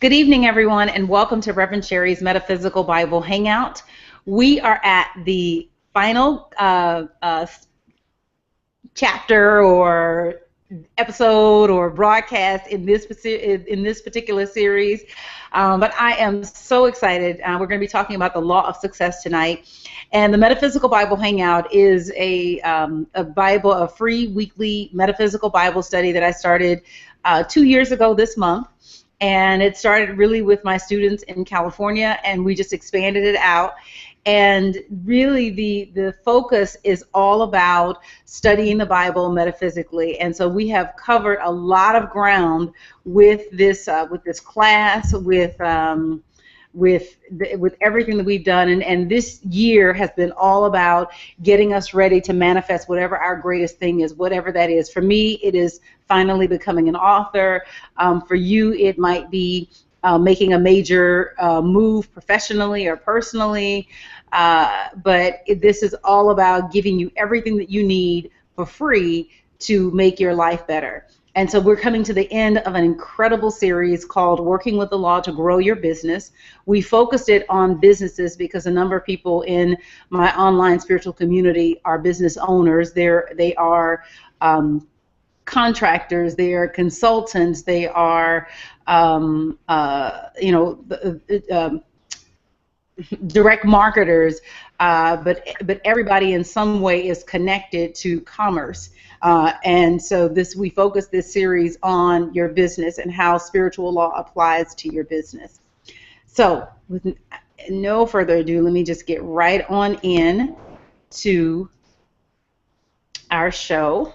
Good evening, everyone, and welcome to Reverend Sherri's Metaphysical Bible Hangout. We are at the final chapter or episode or broadcast in this particular series, but I am so excited. We're going to be talking about the law of success tonight, and the Metaphysical Bible Hangout is a free weekly metaphysical Bible study that I started 2 years ago this month. And it started really with my students in California, and we just expanded it out. And really the focus is all about studying the Bible metaphysically. And so we have covered a lot of ground with this class, with everything that we've done, and this year has been all about getting us ready to manifest whatever our greatest thing is, whatever that is. For me, it is finally becoming an author. For you, it might be making a major move professionally or personally, but this is all about giving you everything that you need for free to make your life better. And so we're coming to the end of an incredible series called Working with the Law to Grow Your Business. We focused it on businesses because a number of people in my online spiritual community are business owners. They are contractors, they are consultants, they are direct marketers, but everybody in some way is connected to commerce. And so we focus this series on your business and how spiritual law applies to your business. So with no further ado, let me just get right on in to our show.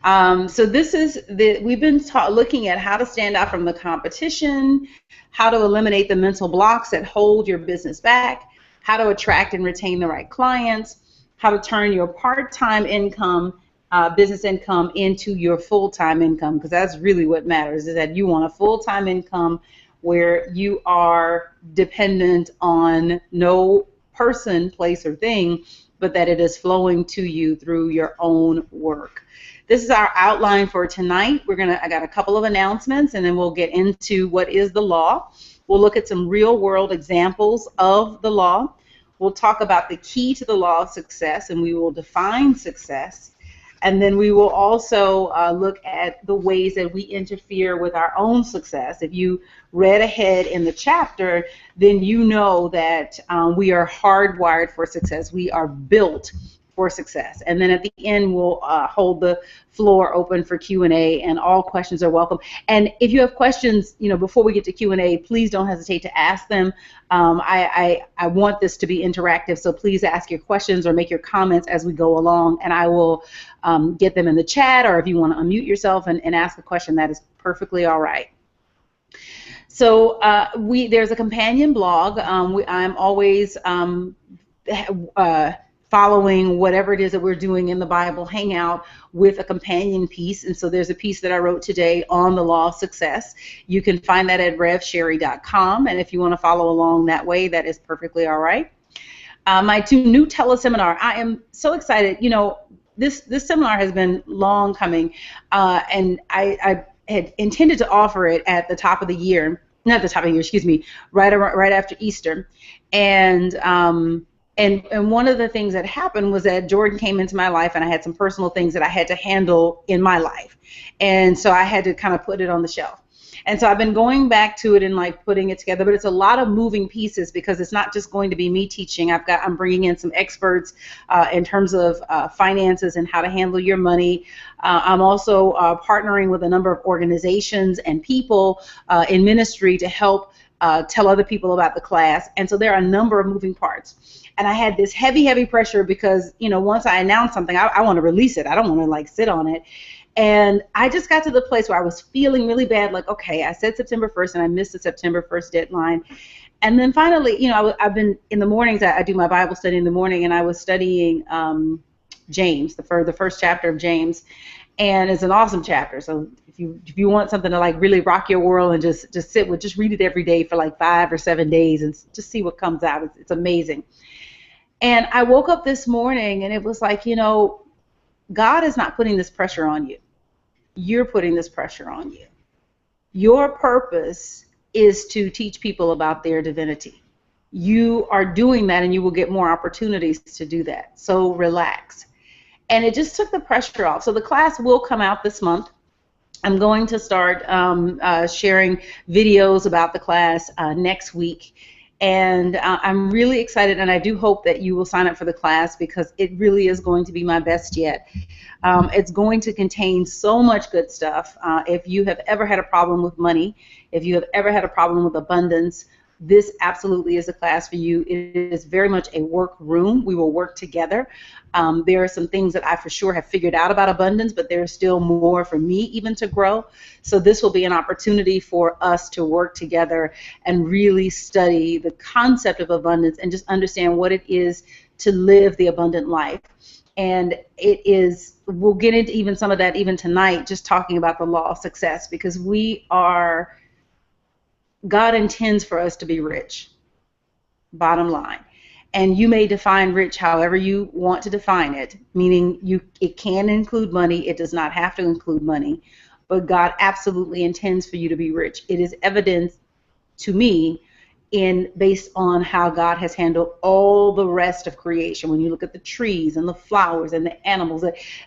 So this is we've been looking at how to stand out from the competition, how to eliminate the mental blocks that hold your business back, how to attract and retain the right clients, how to turn your part-time income, business income into your full-time income, because that's really what matters, is that you want a full-time income where you are dependent on no person, place, or thing, but that it is flowing to you through your own work. This is our outline for tonight. I got a couple of announcements, and then we'll get into what is the law. We'll look at some real-world examples of the law. We'll talk about the key to the law of success, and we will define success. And then we will also look at the ways that we interfere with our own success. If you read ahead in the chapter, then you know that we are hardwired for success. We are built for success. And then at the end, we'll hold the floor open for Q&A, and all questions are welcome. And if you have questions, before we get to Q&A, please don't hesitate to ask them. I want this to be interactive, so please ask your questions or make your comments as we go along, and I will get them in the chat, or if you want to unmute yourself and ask a question, that is perfectly all right. So there's a companion blog. I'm always following whatever it is that we're doing in the Bible Hangout with a companion piece. And so there's a piece that I wrote today on the law of success. You can find that at revsherri.com. And if you want to follow along that way, that is perfectly all right. My two new teleseminar, I am so excited. This seminar has been long coming, and I had intended to offer it at the top of the year, not the top of the year, excuse me, right after Easter. And one of the things that happened was that Jordan came into my life, and I had some personal things that I had to handle in my life. And so I had to kind of put it on the shelf. And so I've been going back to it and putting it together, but it's a lot of moving pieces because it's not just going to be me teaching. I'm bringing in some experts in terms of finances and how to handle your money. I'm also partnering with a number of organizations and people in ministry to help tell other people about the class. And so there are a number of moving parts. And I had this heavy pressure because, once I announce something, I want to release it. I don't want to sit on it. And I just got to the place where I was feeling really bad, okay, I said September 1st and I missed the September 1st deadline. And then finally, I've been in the mornings, I do my Bible study in the morning, and I was studying James, the first chapter of James. And it's an awesome chapter. So if you want something to really rock your world and just read it every day for 5 or 7 days and just see what comes out. It's amazing. And I woke up this morning and it was God is not putting this pressure on you. You're putting this pressure on you. Your purpose is to teach people about their divinity. You are doing that, and you will get more opportunities to do that. So relax. And it just took the pressure off. So the class will come out this month. I'm going to start sharing videos about the class next week. And I'm really excited, and I do hope that you will sign up for the class because it really is going to be my best yet. It's going to contain so much good stuff. If you have ever had a problem with money, if you have ever had a problem with abundance, this absolutely is a class for you. It is very much a work room. We will work together. There are some things that I for sure have figured out about abundance, but there's still more for me even to grow. So this will be an opportunity for us to work together and really study the concept of abundance and just understand what it is to live the abundant life. And we'll get into even some of that even tonight, just talking about the law of success, because God intends for us to be rich, bottom line. And you may define rich however you want to define it, meaning it can include money. It does not have to include money. But God absolutely intends for you to be rich. It is evident to me based on how God has handled all the rest of creation. When you look at the trees and the flowers and the animals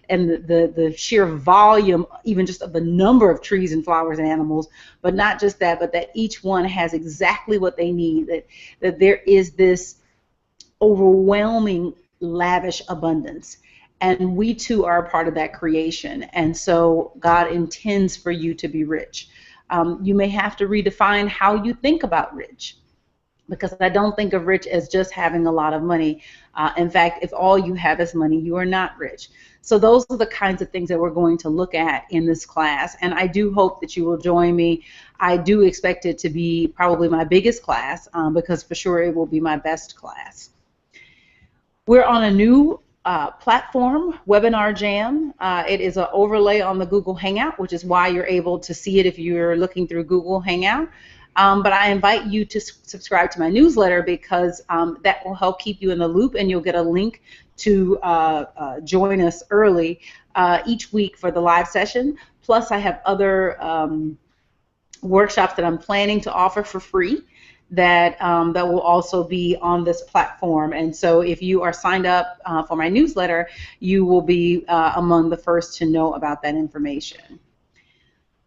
and the sheer volume, even just of the number of trees and flowers and animals, but not just that, but that each one has exactly what they need, that there is this overwhelming, lavish abundance. And we too are a part of that creation. And so God intends for you to be rich. You may have to redefine how you think about rich, because I don't think of rich as just having a lot of money. In fact, if all you have is money, you are not rich. So those are the kinds of things that we're going to look at in this class, and I do hope that you will join me. I do expect it to be probably my biggest class, because for sure it will be my best class. We're on a new platform, Webinar Jam. It is an overlay on the Google Hangout, which is why you're able to see it if you're looking through Google Hangout. But I invite you to subscribe to my newsletter, because that will help keep you in the loop, and you'll get a link to join us early each week for the live session. Plus, I have other workshops that I'm planning to offer for free that will also be on this platform. And so if you are signed up for my newsletter, you will be among the first to know about that information.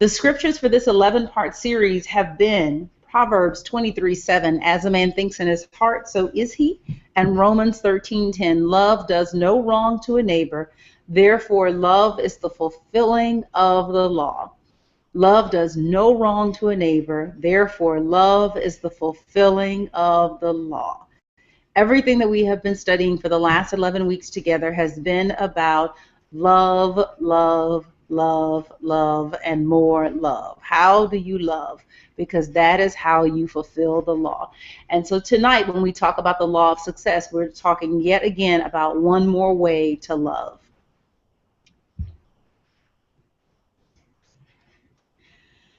The scriptures for this 11-part series have been Proverbs 23:7, as a man thinks in his heart, so is he, and Romans 13:10, love does no wrong to a neighbor, therefore love is the fulfilling of the law. Love does no wrong to a neighbor, therefore love is the fulfilling of the law. Everything that we have been studying for the last 11 weeks together has been about love, love, love, love, and more love. How do you love? Because that is how you fulfill the law. And so tonight, when we talk about the law of success, we're talking yet again about one more way to love.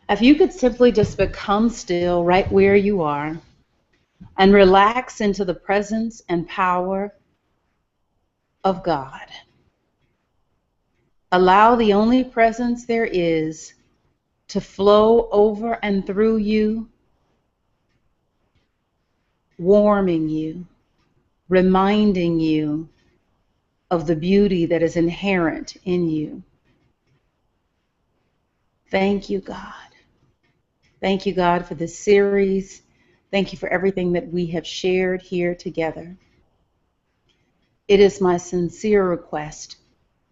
If you could simply just become still right where you are and relax into the presence and power of God. Allow the only presence there is to flow over and through you, warming you, reminding you of the beauty that is inherent in you. Thank you, God. Thank you, God, for this series. Thank you for everything that we have shared here together. It is my sincere request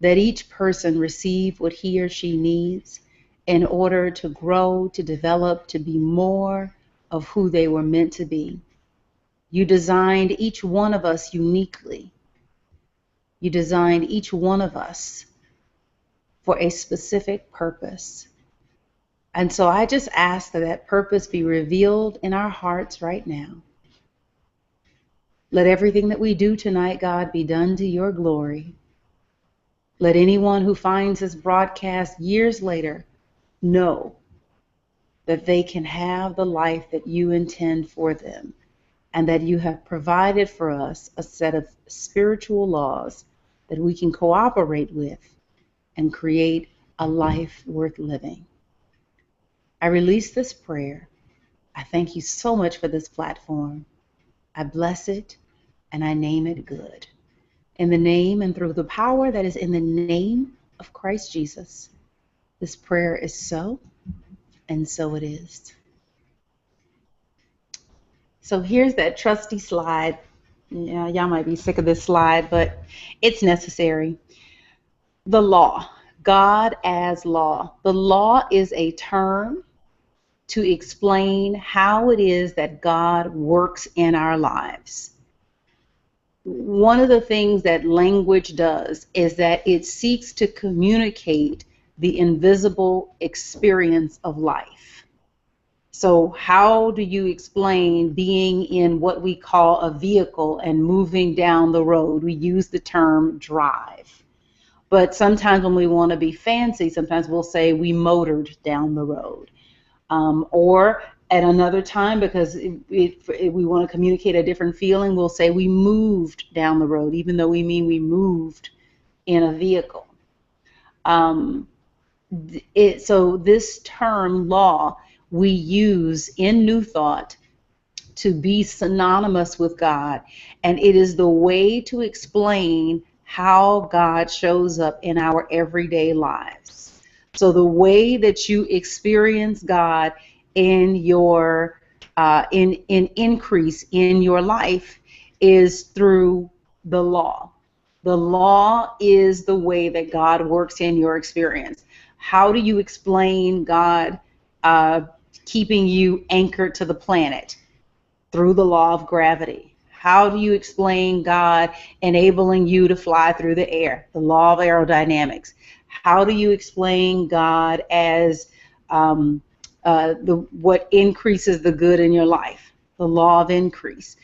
that each person receive what he or she needs in order to grow, to develop, to be more of who they were meant to be. You designed each one of us uniquely. You designed each one of us for a specific purpose. And so I just ask that that purpose be revealed in our hearts right now. Let everything that we do tonight, God, be done to your glory. Let anyone who finds this broadcast years later know that they can have the life that you intend for them, and that you have provided for us a set of spiritual laws that we can cooperate with and create a life worth living. I release this prayer I thank you so much for this platform. I bless it and I name it good. In the name and through the power that is in the name of Christ Jesus, this prayer is so, and so it is. So here's that trusty slide. Yeah, y'all might be sick of this slide, but it's necessary. The law, God as law. The law is a term to explain how it is that God works in our lives. One of the things that language does is that it seeks to communicate the invisible experience of life. So, how do you explain being in what we call a vehicle and moving down the road? We use the term drive. But sometimes when we want to be fancy, sometimes we'll say we motored down the road. Or at another time, because if we want to communicate a different feeling, we'll say we moved down the road, even though we mean we moved in a vehicle. Um, so this term law we use in New Thought to be synonymous with God, and it is the way to explain how God shows up in our everyday lives. So the way that you experience God in your in increase in your life is through the law. The law is the way that God works in your experience. How do you explain God uh, keeping you anchored to the planet? Through the law of gravity. How do you explain God enabling you to fly through the air? The law of aerodynamics. How do you explain God as what increases the good in your life? The law of increase.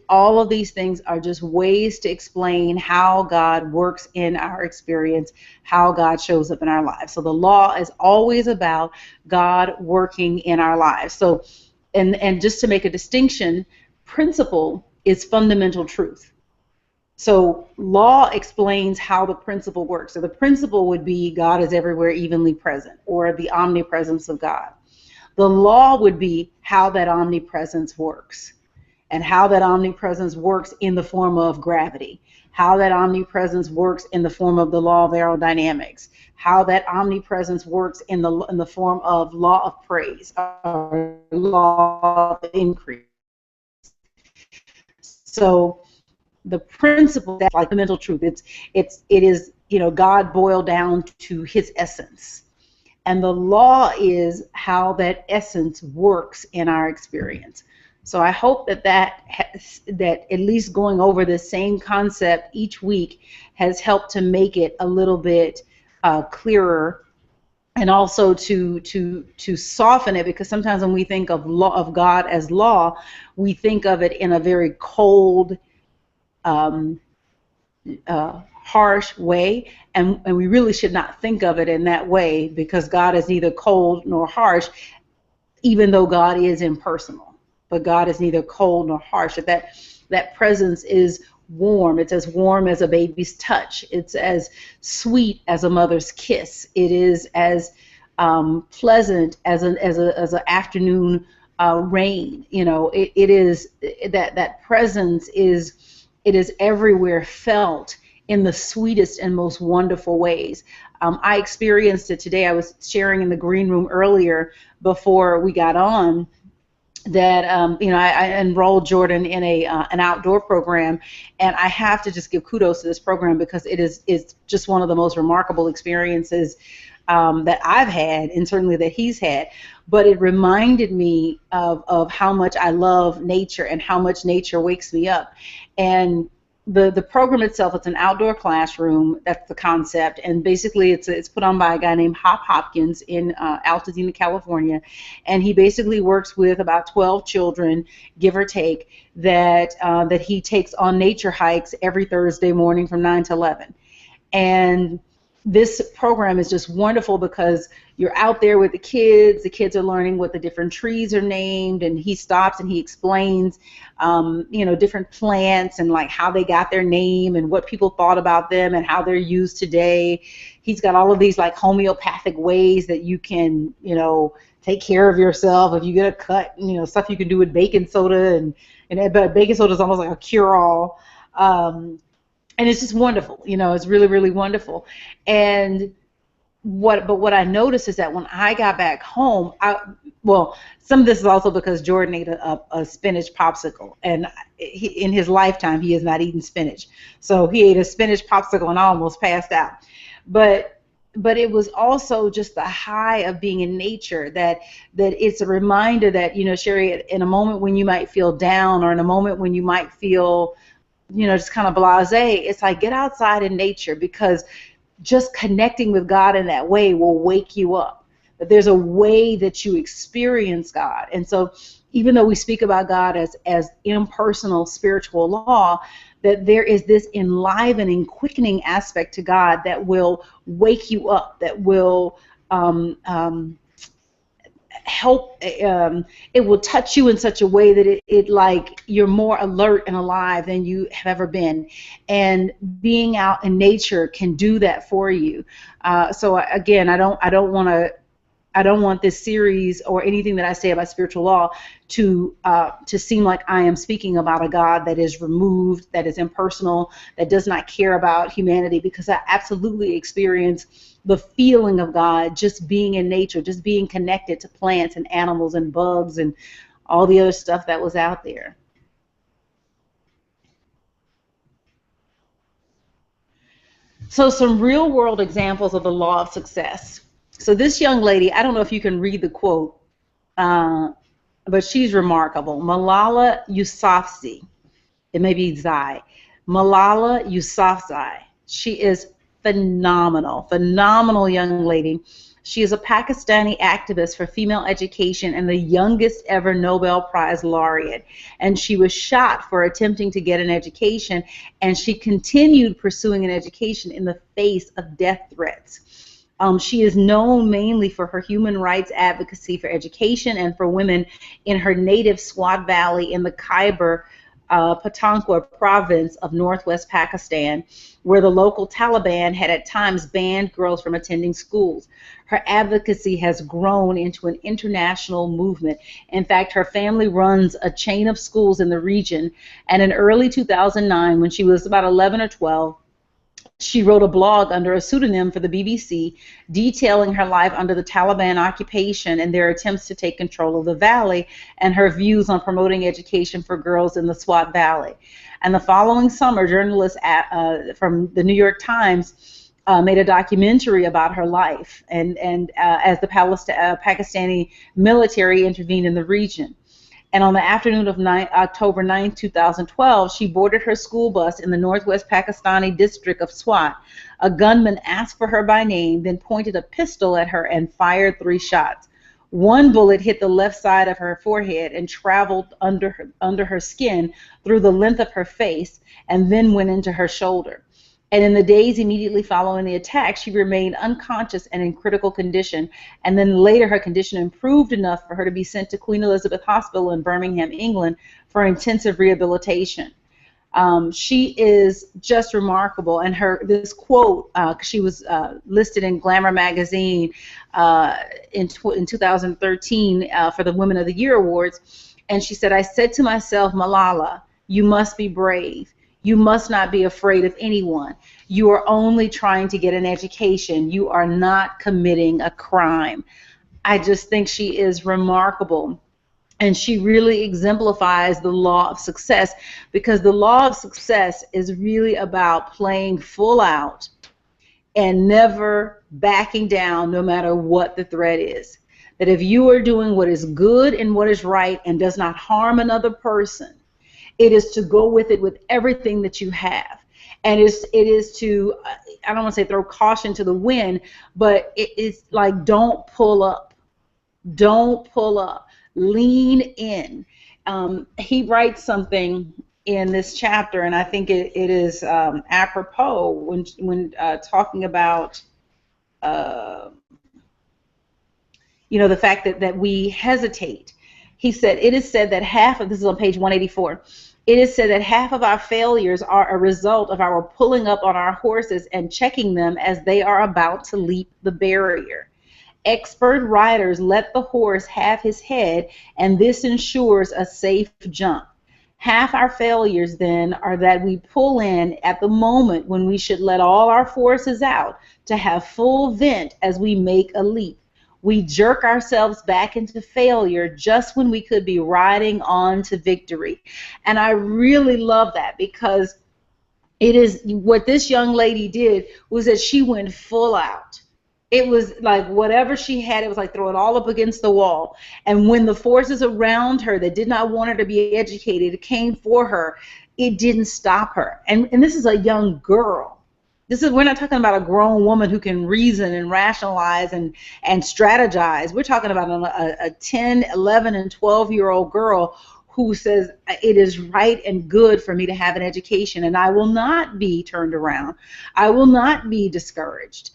All of these things are just ways to explain how God works in our experience, how God shows up in our lives. So the law is always about God working in our lives. So and just to make a distinction, principle is fundamental truth. So law explains how the principle works. So the principle would be God is everywhere evenly present, or the omnipresence of God. The law would be how that omnipresence works, and how that omnipresence works in the form of gravity, how that omnipresence works in the form of the law of aerodynamics, how that omnipresence works in the form of law of praise or law of increase. So the principle, that's like the mental truth. It is, God boiled down to his essence. And the law is how that essence works in our experience. So I hope that at least going over the same concept each week has helped to make it a little bit clearer, and also to soften it, because sometimes when we think of law of God as law, we think of it in a very cold, um, harsh way, and we really should not think of it in that way, because God is neither cold nor harsh, even though God is impersonal. But God is neither cold nor harsh. That presence is warm. It's as warm as a baby's touch. It's as sweet as a mother's kiss. It is as pleasant as an afternoon rain. It is that presence is, it is everywhere, felt in the sweetest and most wonderful ways. I experienced it today. I was sharing in the green room earlier before we got on that I enrolled Jordan in an outdoor program, and I have to just give kudos to this program, because it's just one of the most remarkable experiences that I've had, and certainly that he's had. But it reminded me of how much I love nature and how much nature wakes me up. And the program itself, it's an outdoor classroom. That's the concept, and basically it's put on by a guy named Hop Hopkins in Altadena, California, and he basically works with about 12 children, give or take, that he takes on nature hikes every Thursday morning from 9 to 11. And this program is just wonderful because you're out there with the kids. The kids are learning what the different trees are named, and he stops and he explains, different plants and like how they got their name and what people thought about them and how they're used today. He's got all of these like homeopathic ways that you can, take care of yourself if you get a cut. Stuff you can do with baking soda but baking soda is almost like a cure-all. And it's just wonderful, it's really, really wonderful. And what I noticed is that when I got back home, some of this is also because Jordan ate a spinach popsicle, and in his lifetime he has not eaten spinach, so he ate a spinach popsicle and I almost passed out. But it was also just the high of being in nature that it's a reminder that, Sherri, in a moment when you might feel down, or in a moment when you might feel just kind of blasé, it's like get outside in nature, because just connecting with God in that way will wake you up. That there's a way that you experience God. And so even though we speak about God as impersonal spiritual law, that there is this enlivening, quickening aspect to God that will wake you up, that will help, it will touch you in such a way that it like you're more alert and alive than you have ever been. And being out in nature can do that for you. So again, I don't want this series or anything that I say about spiritual law to seem like I am speaking about a God that is removed, that is impersonal, that does not care about humanity, because I absolutely experience the feeling of God just being in nature, just being connected to plants and animals and bugs and all the other stuff that was out there. So some real world examples of the law of success. So this young lady, I don't know if you can read the quote, but she's remarkable. Malala Yousafzai. It may be Zai. Malala Yousafzai. She is phenomenal young lady. She is a Pakistani activist for female education and the youngest ever Nobel Prize laureate. And she was shot for attempting to get an education, and she continued pursuing an education in the face of death threats. She is known mainly for her human rights advocacy for education and for women in her native Swat Valley in the Khyber Pakhtunkhwa province of northwest Pakistan, where the local Taliban had at times banned girls from attending schools. Her advocacy has grown into an international movement. In fact, her family runs a chain of schools in the region, and in early 2009, when she was about 11 or 12, she wrote a blog under a pseudonym for the BBC, detailing her life under the Taliban occupation and their attempts to take control of the valley, and her views on promoting education for girls in the Swat Valley. And the following summer, journalists from the New York Times made a documentary about her life, and as the Pakistani military intervened in the region. And on the afternoon of October 9, 2012, she boarded her school bus in the northwest Pakistani district of Swat. A gunman asked for her by name, then pointed a pistol at her and fired 3 shots. One bullet hit the left side of her forehead and traveled under her skin through the length of her face, and then went into her shoulder. And in the days immediately following the attack, she remained unconscious and in critical condition. And then later her condition improved enough for her to be sent to Queen Elizabeth Hospital in Birmingham, England, for intensive rehabilitation. She is just remarkable. And this quote, she was listed in Glamour magazine in 2013 for the Women of the Year Awards. And she said, "I said to myself, Malala, you must be brave. You must not be afraid of anyone. You are only trying to get an education. You are not committing a crime." I just think she is remarkable. And she really exemplifies the law of success, because the law of success is really about playing full out and never backing down no matter what the threat is. That if you are doing what is good and what is right and does not harm another person, it is to go with it with everything that you have. And it is to, I don't want to say throw caution to the wind, but it's like don't pull up. Don't pull up. Lean in. He writes something in this chapter, and I think it is apropos when talking about uh, the fact that we hesitate. He said, it is said that half of, this is on page 184, it is said that half of our failures are a result of our pulling up on our horses and checking them as they are about to leap the barrier. Expert riders let the horse have his head, and this ensures a safe jump. Half our failures then are that we pull in at the moment when we should let all our forces out to have full vent as we make a leap. We jerk ourselves back into failure just when we could be riding on to victory. And I really love that, because it is what this young lady did was that she went full out. It was like whatever she had, it was like throw it all up against the wall. And when the forces around her that did not want her to be educated came for her, it didn't stop her. And this is a young girl. We're not talking about a grown woman who can reason and rationalize and strategize. We're talking about a 10, 11, and 12-year-old girl who says it is right and good for me to have an education, and I will not be turned around. I will not be discouraged.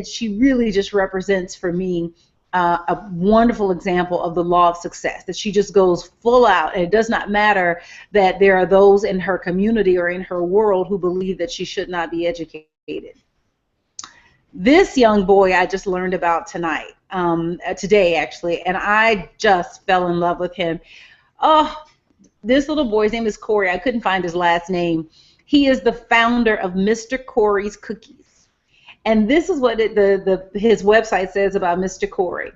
She really just represents for me a wonderful example of the law of success, that she just goes full out, and it does not matter that there are those in her community or in her world who believe that she should not be educated. This young boy I just learned about today actually, and I just fell in love with him. Oh, this little boy's name is Corey. I couldn't find his last name. He is the founder of Mr. Corey's Cookies. And this is what his website says about Mr. Corey.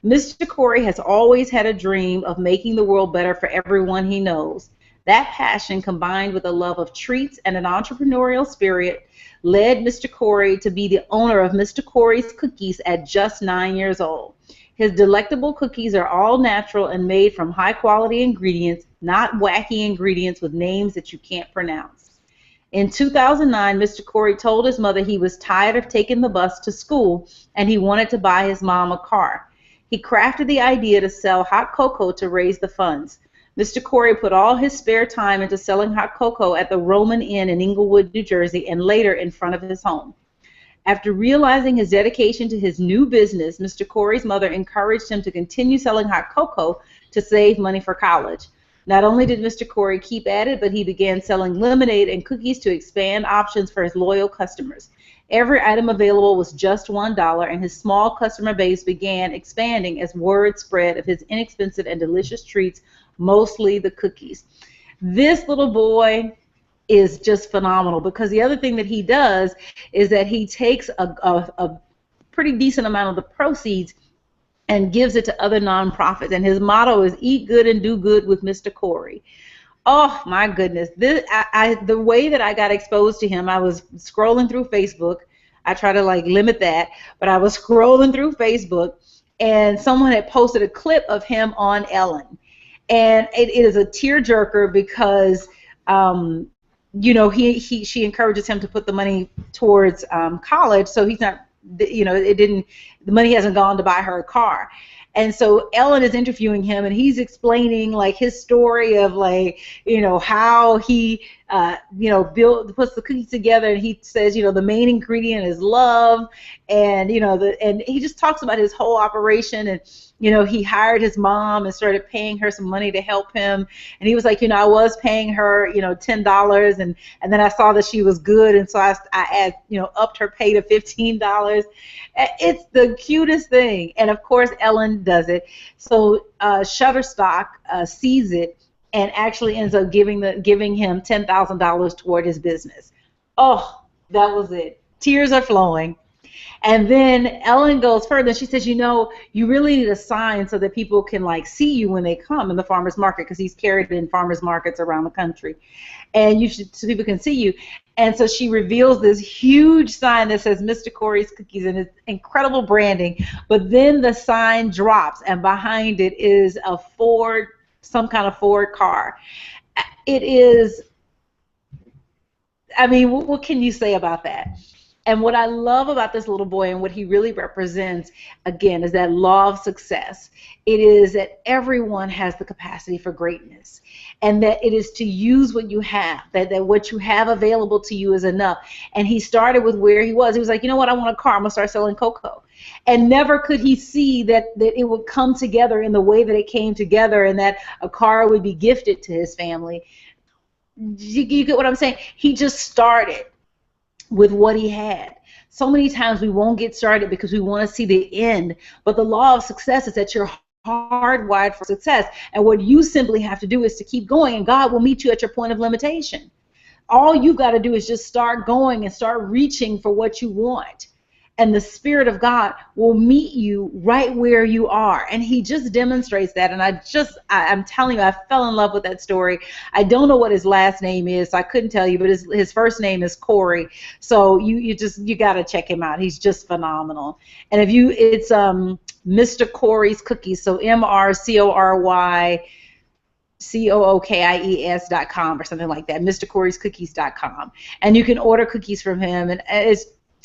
Mr. Corey has always had a dream of making the world better for everyone he knows. That passion, combined with a love of treats and an entrepreneurial spirit, led Mr. Corey to be the owner of Mr. Corey's Cookies at just 9 years old. His delectable cookies are all natural and made from high-quality ingredients, not wacky ingredients with names that you can't pronounce. In 2009, Mr. Corey told his mother he was tired of taking the bus to school and he wanted to buy his mom a car. He crafted the idea to sell hot cocoa to raise the funds. Mr. Corey put all his spare time into selling hot cocoa at the Roman Inn in Englewood, New Jersey, and later in front of his home. After realizing his dedication to his new business, Mr. Corey's mother encouraged him to continue selling hot cocoa to save money for college. Not only did Mr. Corey keep at it, but he began selling lemonade and cookies to expand options for his loyal customers. Every item available was just $1, and his small customer base began expanding as word spread of his inexpensive and delicious treats, mostly the cookies. This little boy is just phenomenal, because the other thing that he does is that he takes a pretty decent amount of the proceeds and gives it to other nonprofits. And his motto is eat good and do good with Mr. Corey. Oh my goodness. The way that I got exposed to him, I was scrolling through Facebook. I try to limit that, but I was scrolling through Facebook and someone had posted a clip of him on Ellen. And it is a tearjerker because she encourages him to put the money towards college, so he's not, the money hasn't gone to buy her a car. And so Ellen is interviewing him, and he's explaining his story of how he puts the cookies together, and he says the main ingredient is love, and and he just talks about his whole operation. And he hired his mom and started paying her some money to help him. And he was like, I was paying her, $10, and then I saw that she was good, and so I upped her pay to $15. It's the cutest thing. And of course, Ellen does it. So Shutterstock sees it and actually ends up giving him $10,000 toward his business. Oh, that was it. Tears are flowing. And then Ellen goes further. She says, you really need a sign so that people can see you when they come in the farmer's market, because he's carried in farmer's markets around the country. And so people can see you. And so she reveals this huge sign that says Mr. Corey's Cookies, and it's incredible branding. But then the sign drops, and behind it is a Ford, some kind of Ford car. It is, what can you say about that? And what I love about this little boy and what he really represents, again, is that law of success. It is that everyone has the capacity for greatness, and that it is to use what you have, that what you have available to you is enough. And he started with where he was. He was like, you know what, I want a car. I'm going to start selling cocoa. And never could he see that it would come together in the way that it came together, and that a car would be gifted to his family. You get what I'm saying? He just started with what he had. So many times we won't get started because we want to see the end, but the law of success is that you're hardwired for success, and what you simply have to do is to keep going, and God will meet you at your point of limitation. All you've got to do is just start going and start reaching for what you want, and the Spirit of God will meet you right where you are. And he just demonstrates that. And I'm telling you, I fell in love with that story. I don't know what his last name is, so I couldn't tell you, but his first name is Corey. So you got to check him out. He's just phenomenal. And it's Mr. Corey's Cookies, so MrCoreyCookies.com or something like that, MrCorey'sCookies.com. And you can order cookies from him, and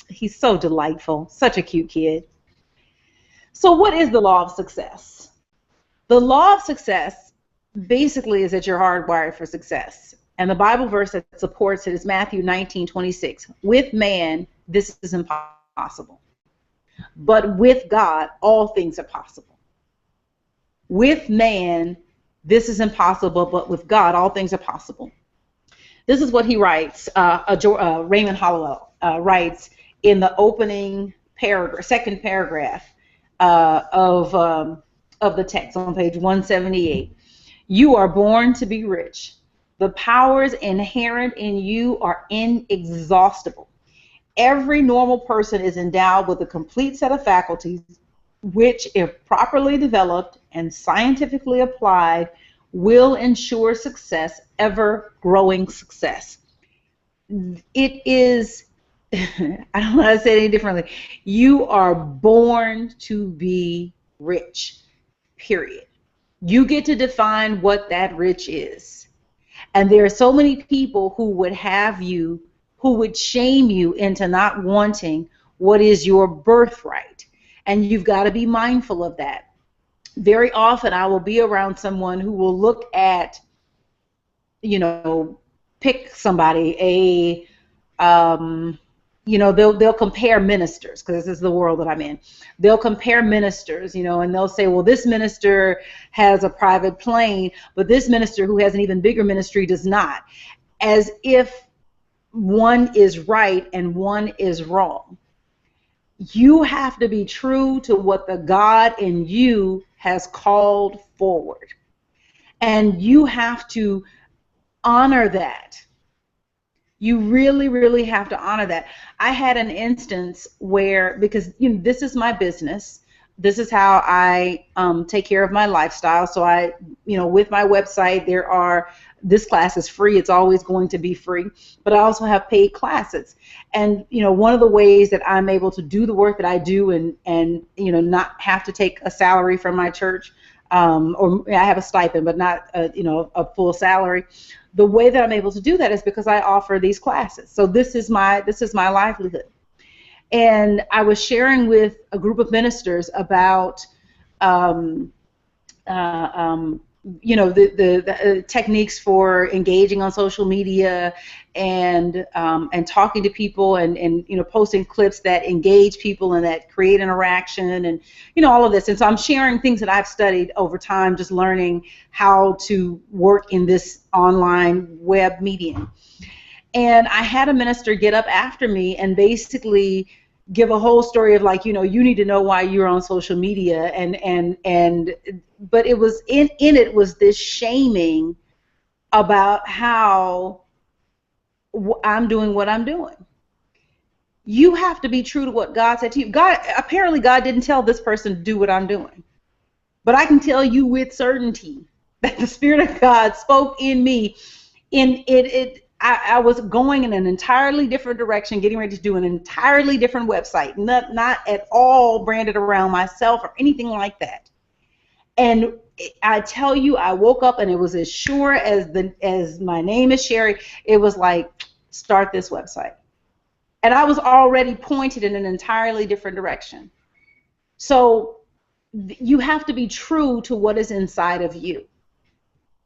he's so delightful, such a cute kid. So what is the law of success? The law of success basically is that you're hardwired for success. And the Bible verse that supports it is Matthew 19:26. With man, this is impossible. But with God, all things are possible. With man, this is impossible, but with God, all things are possible. This is what he writes, Raymond Hollowell writes in the opening paragraph, second paragraph of the text on page 178. You are born to be rich. The powers inherent in you are inexhaustible. Every normal person is endowed with a complete set of faculties which, if properly developed and scientifically applied, will ensure success, ever-growing success. It is, I don't know how to say it any differently, you are born to be rich, period. You get to define what that rich is. And there are so many people who would shame you into not wanting what is your birthright. And you've got to be mindful of that. Very often I will be around someone who will look at, pick somebody, they'll compare ministers, because this is the world that I'm in. They'll compare ministers, and they'll say, well, this minister has a private plane, but this minister who has an even bigger ministry does not, as if one is right and one is wrong. You have to be true to what the God in you has called forward, and you have to honor that. You really, really have to honor that. I had an instance where, because this is my business, this is how I take care of my lifestyle. So with my website, this class is free. It's always going to be free. But I also have paid classes. And one of the ways that I'm able to do the work that I do and not have to take a salary from my church, or I have a stipend, but not a full salary. The way that I'm able to do that is because I offer these classes. So this is my livelihood. And I was sharing with a group of ministers about the techniques for engaging on social media and talking to people and posting clips that engage people and that create interaction and all of this. And so I'm sharing things that I've studied over time, just learning how to work in this online web medium. And I had a minister get up after me and basically give a whole story of like, you need to know why you're on social media, but it was in it was this shaming about how I'm doing what I'm doing. You have to be true to what God said to you. Apparently God didn't tell this person to do what I'm doing, but I can tell you with certainty that the Spirit of God spoke in me. I was going in an entirely different direction, getting ready to do an entirely different website, not at all branded around myself or anything like that. And I tell you, I woke up and it was as sure as my name is Sherri. It was like, start this website. and I was already pointed in an entirely different direction. So you have to be true to what is inside of you.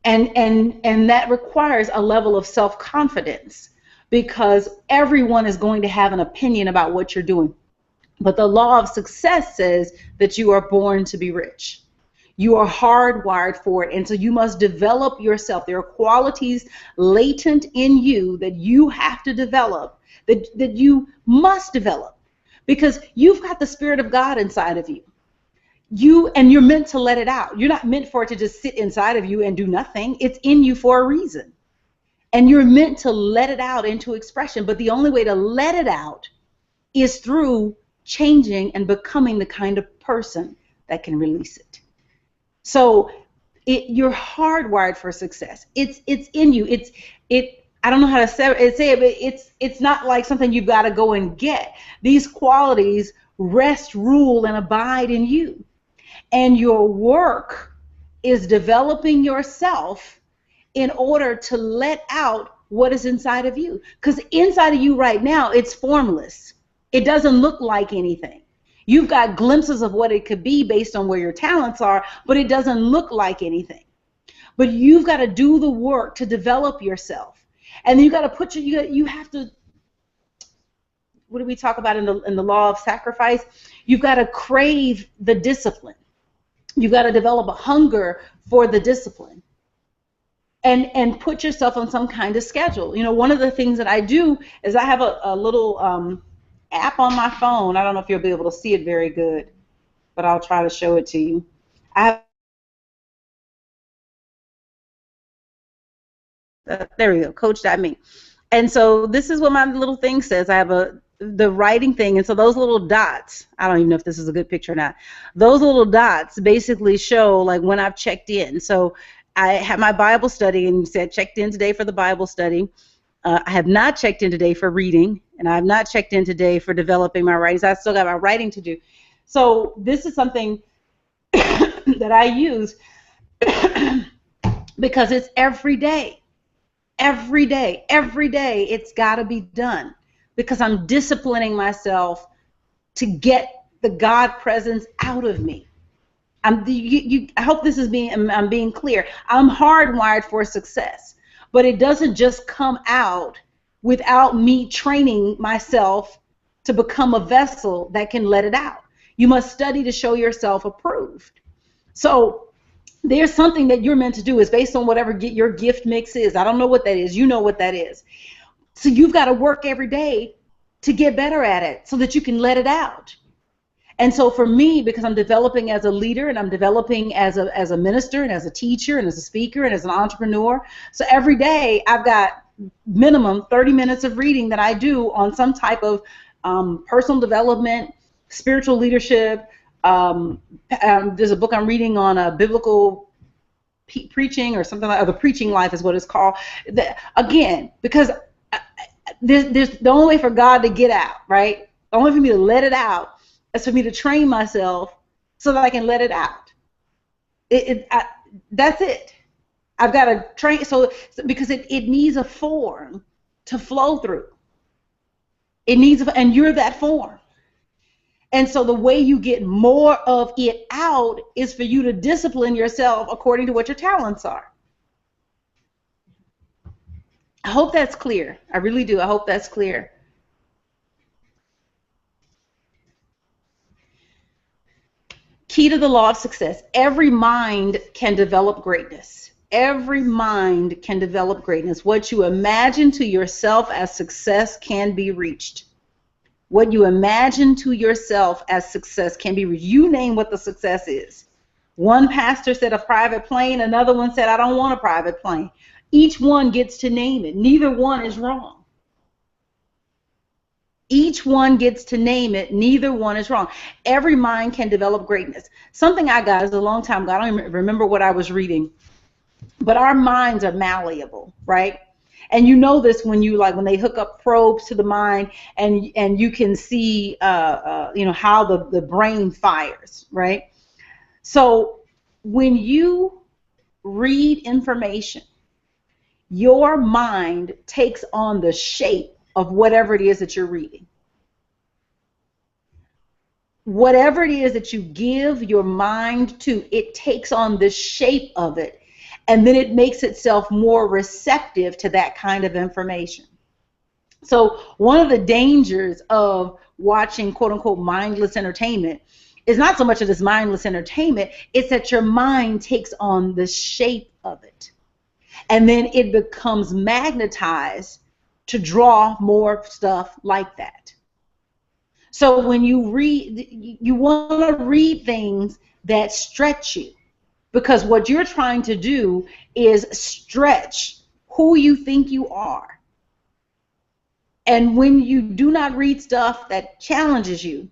And that requires a level of self-confidence, because everyone is going to have an opinion about what you're doing. But the law of success says that you are born to be rich. You are hardwired for it. And so you must develop yourself. There are qualities latent in you that you have to develop, that you must develop, because you've got the Spirit of God inside of you. You're meant to let it out. You're not meant for it to just sit inside of you and do nothing. It's in you for a reason. And you're meant to let it out into expression. But the only way to let it out is through changing and becoming the kind of person that can release it. So you're hardwired for success. It's in you. I don't know how to say it, but it's not like something you've got to go and get. These qualities rest, rule, and abide in you. And your work is developing yourself in order to let out what is inside of you. Because inside of you right now, it's formless. It doesn't look like anything. You've got glimpses of what it could be based on where your talents are, but it doesn't look like anything. But you've got to do the work to develop yourself. And you got to you have to, what do we talk about in the law of sacrifice? You've got to crave the discipline. You've got to develop a hunger for the discipline, and put yourself on some kind of schedule. You know, one of the things that I do is I have a little app on my phone. I don't know if you'll be able to see it very good, but I'll try to show it to you. There we go, coach.me. And so this is what my little thing says. I have the writing thing, and so those little dots, I don't even know if this is a good picture or not. Those little dots basically show like when I've checked in. So I have my Bible study and said checked in today for the Bible study. I have not checked in today for reading, and I have not checked in today for developing my writings. I still got my writing to do. So this is something that I use because it's every day. Every day, it's got to be done, because I'm disciplining myself to get the God presence out of me. I hope this is I'm being clear. I'm hardwired for success, but it doesn't just come out without me training myself to become a vessel that can let it out. You must study to show yourself approved. So there's something that you're meant to do. Is based on whatever your gift mix is. I don't know what that is. You know what that is. So you've got to work every day to get better at it so that you can let it out. And so for me, because I'm developing as a leader, and I'm developing as a minister, and as a teacher, and as a speaker, and as an entrepreneur, so every day I've got minimum 30 minutes of reading that I do on some type of personal development, spiritual leadership. There's a book I'm reading on biblical preaching, or something like, or the preaching life is what it's called. Again, because there's the only way for God to get out, right? The only way for me to let it out is for me to train myself so that I can let it out. That's it. I've got to train, because it needs a form to flow through. It needs, and you're that form. And so the way you get more of it out is for you to discipline yourself according to what your talents are. I hope that's clear. I really do. I hope that's clear. Key to the law of success. Every mind can develop greatness. Every mind can develop greatness. What you imagine to yourself as success can be reached. What you imagine to yourself as success can be reached. You name what the success is. One pastor said a private plane. Another one said, I don't want a private plane. Each one gets to name it. Neither one is wrong. Each one gets to name it. Neither one is wrong. Every mind can develop greatness. Something I got is a long time ago. I don't even remember what I was reading. But our minds are malleable, right? And you know this when they hook up probes to the mind, and you can see how the brain fires, right? So when you read information, your mind takes on the shape of whatever it is that you're reading. whatever it is that you give your mind to, it takes on the shape of it, and then it makes itself more receptive to that kind of information. So one of the dangers of watching quote unquote mindless entertainment is not so much of this mindless entertainment, it's that your mind takes on the shape of it. And then it becomes magnetized to draw more stuff like that. So when you read, you want to read things that stretch you, because what you're trying to do is stretch who you think you are. And when you do not read stuff that challenges you,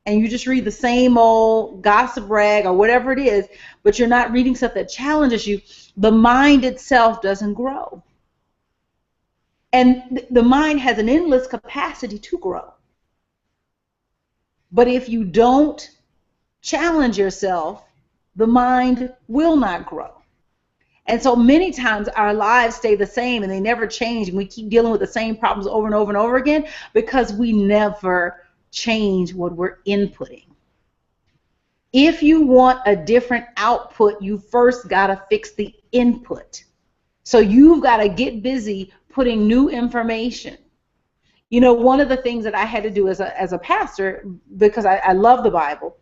and you just read the same old gossip rag or whatever it is, but you're not reading stuff that challenges you, the mind itself doesn't grow. And the mind has an endless capacity to grow. But if you don't challenge yourself, the mind will not grow. And so many times our lives stay the same and they never change, and we keep dealing with the same problems over and over and over again because we never change what we're inputting. If you want a different output, you first got to fix the input. So you've got to get busy putting new information. You know, one of the things that I had to do as a pastor, because I love the Bible.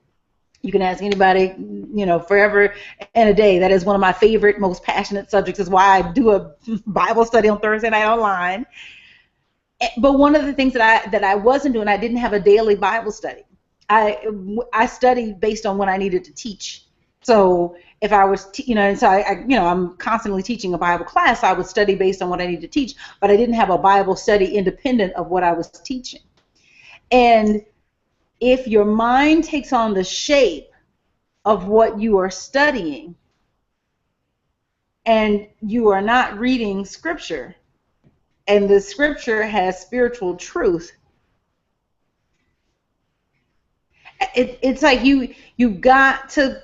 You can ask anybody, you know, forever and a day. That is one of my favorite, most passionate subjects. Is why I do a Bible study on Thursday night online. But one of the things that I wasn't doing, I didn't have a daily Bible study. I studied based on what I needed to teach. So if I was, and so I'm constantly teaching a Bible class, so I would study based on what I needed to teach, but I didn't have a Bible study independent of what I was teaching. And if your mind takes on the shape of what you are studying and you are not reading Scripture, and the Scripture has spiritual truth, it's like you've got to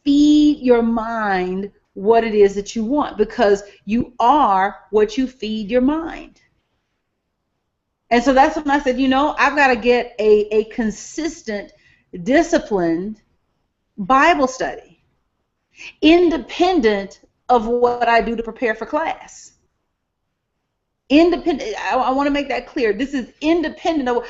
feed your mind what it is that you want, because you are what you feed your mind. And so that's when I said, I've got to get a consistent, disciplined Bible study, independent of what I do to prepare for class. Independent. I want to make that clear. This is independent of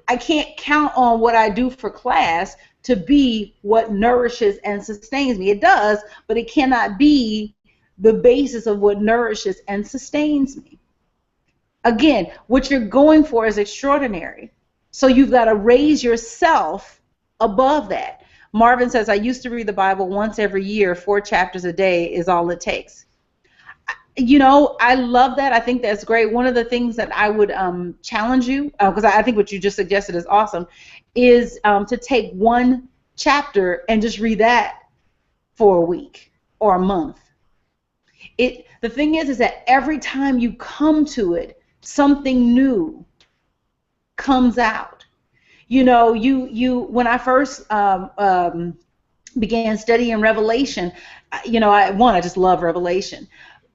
I can't count on what I do for class to be what nourishes and sustains me. It does, but it cannot be the basis of what nourishes and sustains me. Again, what you're going for is extraordinary. So you've got to raise yourself above that. Marvin says, I used to read the Bible once every year. 4 chapters a day is all it takes. I love that. I think that's great. One of the things that I would challenge you, because I think what you just suggested is awesome, is to take 1 chapter and just read that for a week or a month. The thing is that every time you come to it, something new comes out. When I first began studying Revelation, I just love Revelation.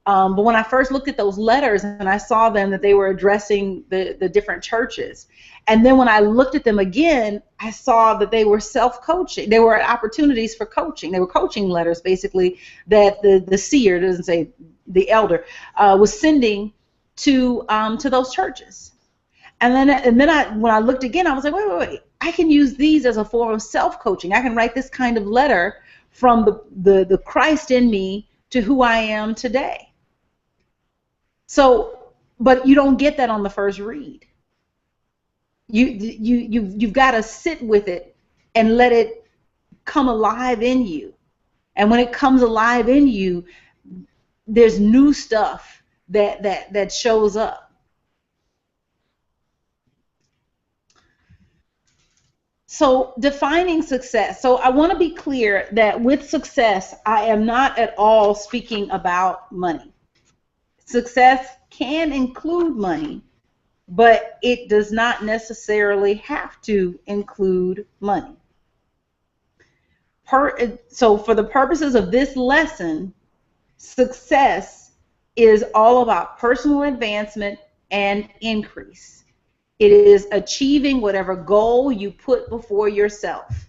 But when I first looked at those letters and I saw them that they were addressing the different churches, and then when I looked at them again, I saw that they were self-coaching. They were opportunities for coaching. They were coaching letters, basically, that the seer, it doesn't say the elder, was sending to those churches. And then when I looked again, I was like, wait, I can use these as a form of self-coaching. I can write this kind of letter from the Christ in me to who I am today. So, but you don't get that on the first read. You've got to sit with it and let it come alive in you. And when it comes alive in you, there's new stuff that shows up. So defining success. So I want to be clear that with success, I am not at all speaking about money. Success can include money, but it does not necessarily have to include money. So for the purposes of this lesson, success is all about personal advancement and increase. It is achieving whatever goal you put before yourself.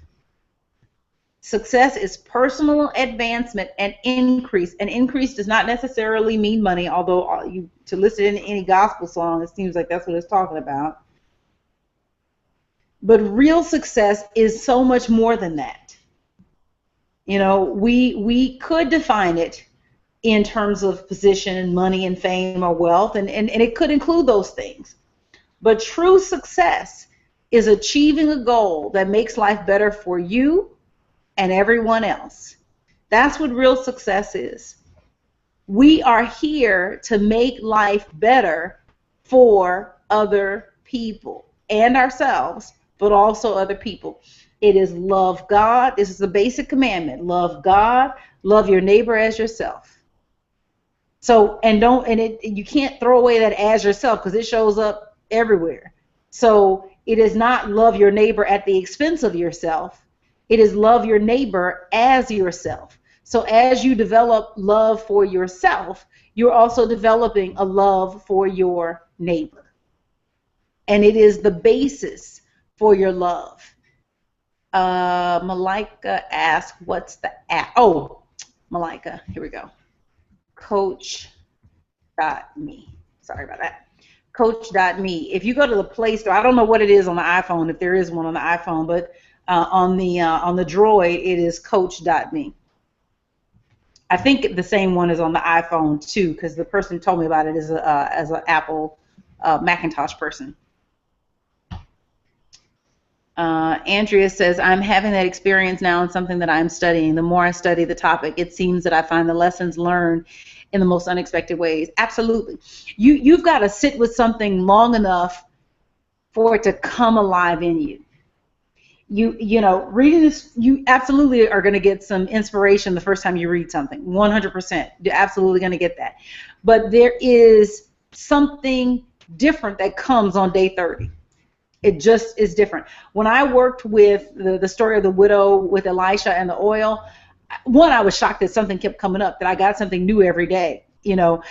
Success is personal advancement and increase. And increase does not necessarily mean money, although to listen in any gospel song, it seems like that's what it's talking about. But real success is so much more than that. You know, we could define it in terms of position and money and fame or wealth, and it could include those things. But true success is achieving a goal that makes life better for you and everyone else. That's what real success is. We are here to make life better for other people and ourselves, but also other people. It is love God. This is the basic commandment. Love God, love your neighbor as yourself. So, you can't throw away that as yourself, because it shows up everywhere. So it is not love your neighbor at the expense of yourself. It is love your neighbor as yourself. So as you develop love for yourself, you're also developing a love for your neighbor. And it is the basis for your love. Malika asked, what's the app? Oh, Malika, here we go. Coach.me. Sorry about that. Coach.me. If you go to the Play Store, I don't know what it is on the iPhone, if there is one on the iPhone, but on the Droid, it is Coach.me. I think the same one is on the iPhone too, because the person who told me about it is as an Apple Macintosh person. Andrea says, I'm having that experience now in something that I'm studying. The more I study the topic, it seems that I find the lessons learned in the most unexpected ways. Absolutely. You've got to sit with something long enough for it to come alive in you. You know, reading this, you absolutely are going to get some inspiration the first time you read something. 100%. You're absolutely going to get that. But there is something different that comes on day 30. It just is different. When I worked with the story of the widow with Elisha and the oil, one, I was shocked that something kept coming up, that I got something new every day. You know,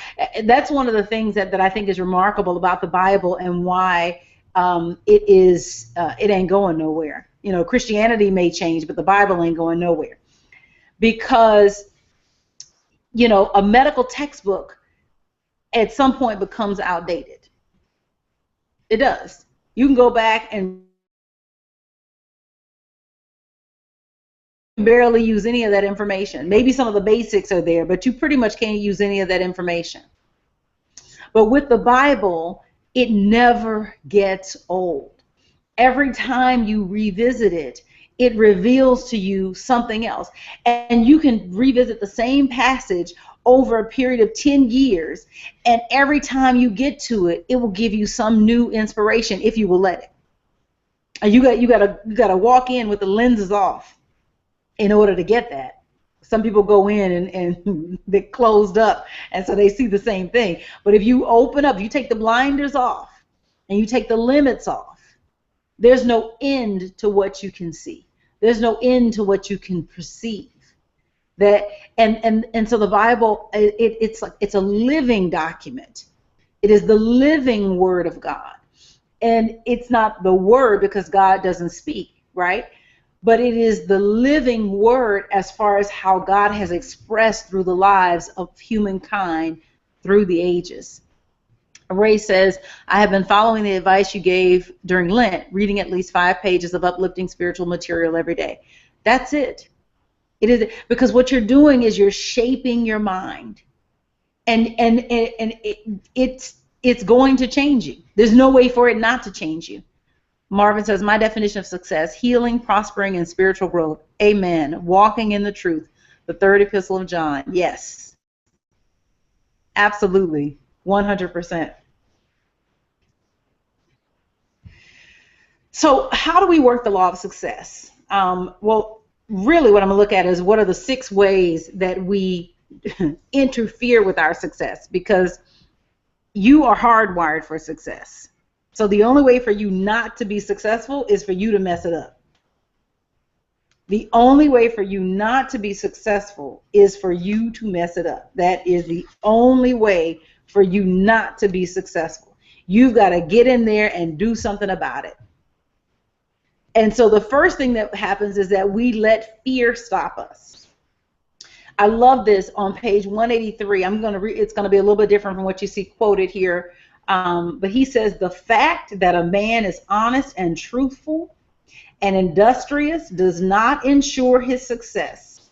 that's one of the things that I think is remarkable about the Bible, and why it ain't going nowhere. You know, Christianity may change, but the Bible ain't going nowhere. Because, you know, a medical textbook at some point becomes outdated. It does. You can go back and barely use any of that information. Maybe some of the basics are there, but you pretty much can't use any of that information. But with the Bible, it never gets old. Every time you revisit it, it reveals to you something else. And you can revisit the same passage over a period of 10 years, and every time you get to it, it will give you some new inspiration if you will let it. And you gotta walk in with the lenses off in order to get that. Some people go in and they're closed up, and so they see the same thing. But if you open up, you take the blinders off and you take the limits off, there's no end to what you can see. There's no end to what you can perceive. That and so the Bible, it's a living document. It is the living Word of God, and it's not the Word because God doesn't speak, right? But it is the living Word as far as how God has expressed through the lives of humankind through the ages. Ray says, I have been following the advice you gave during Lent, reading at least 5 pages of uplifting spiritual material every day. That's it. It is, because what you're doing is you're shaping your mind, and it's going to change you. There's no way for it not to change you. Marvin says, my definition of success: healing, prospering, and spiritual growth. Amen. Walking in the truth. The 3rd epistle of John. Yes. Absolutely. 100%. So how do we work the law of success? Well, really what I'm going to look at is what are the 6 ways that we interfere with our success, because you are hardwired for success. So the only way for you not to be successful is for you to mess it up. The only way for you not to be successful is for you to mess it up. That is the only way for you not to be successful. You've got to get in there and do something about it. And so the first thing that happens is that we let fear stop us. I love this on page 183. I'm going to read. It's going to be a little bit different from what you see quoted here. But he says, the fact that a man is honest and truthful and industrious does not ensure his success.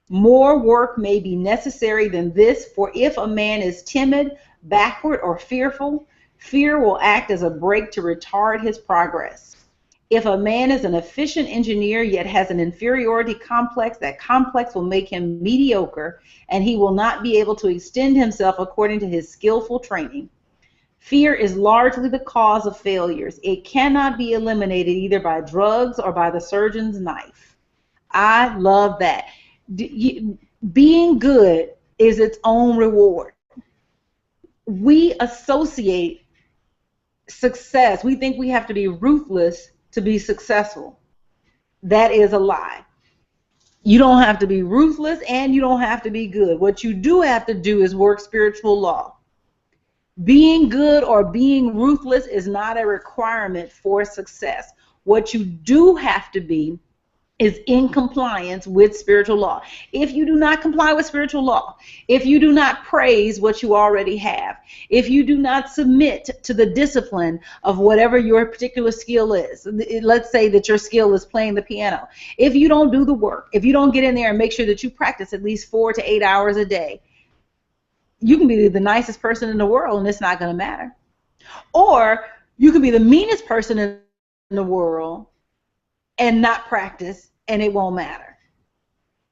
More work may be necessary than this, for if a man is timid, backward, or fearful, fear will act as a brake to retard his progress. If a man is an efficient engineer yet has an inferiority complex, that complex will make him mediocre, and he will not be able to extend himself according to his skillful training. Fear is largely the cause of failures. It cannot be eliminated either by drugs or by the surgeon's knife. I love that. Being good is its own reward. We associate success. We think we have to be ruthless to be successful. That is a lie. You don't have to be ruthless and you don't have to be good. What you do have to do is work spiritual law. Being good or being ruthless is not a requirement for success. What you do have to be is in compliance with spiritual law. If you do not comply with spiritual law, if you do not praise what you already have, if you do not submit to the discipline of whatever your particular skill is, let's say that your skill is playing the piano. If you don't do the work, if you don't get in there and make sure that you practice at least 4 to 8 hours a day, you can be the nicest person in the world and it's not going to matter. Or you can be the meanest person in the world and not practice, and it won't matter.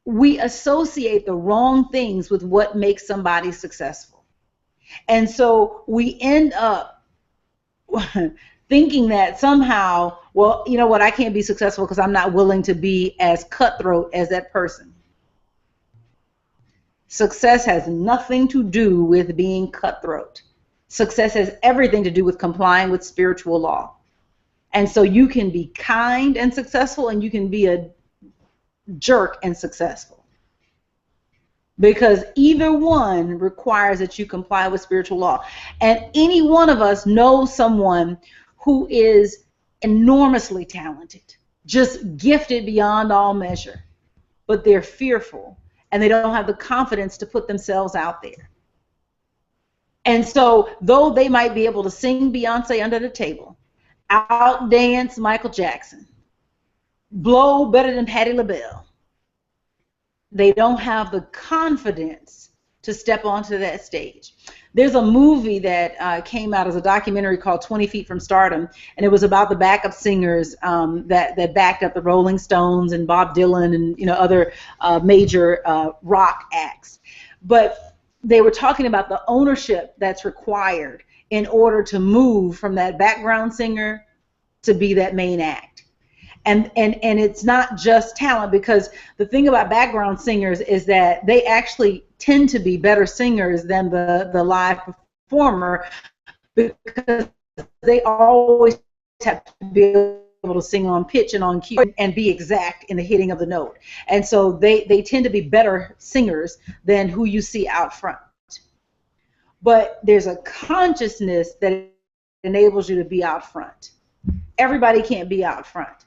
We associate the wrong things with what makes somebody successful. And so we end up thinking that somehow, well, you know what, I can't be successful because I'm not willing to be as cutthroat as that person. Success has nothing to do with being cutthroat. Success has everything to do with complying with spiritual law. And so you can be kind and successful, and you can be a jerk and successful. Because either one requires that you comply with spiritual law. And any one of us knows someone who is enormously talented, just gifted beyond all measure, but they're fearful and they don't have the confidence to put themselves out there. And so though they might be able to sing Beyonce under the table, outdance Michael Jackson, blow better than Patti LaBelle, they don't have the confidence to step onto that stage. There's a movie that came out as a documentary called 20 Feet from Stardom, and it was about the backup singers that backed up the Rolling Stones and Bob Dylan and other major rock acts. But they were talking about the ownership that's required in order to move from that background singer to be that main act. And it's not just talent, because the thing about background singers is that they actually tend to be better singers than the live performer, because they always have to be able to sing on pitch and on cue and be exact in the hitting of the note. And so they tend to be better singers than who you see out front. But there's a consciousness that enables you to be out front. Everybody can't be out front.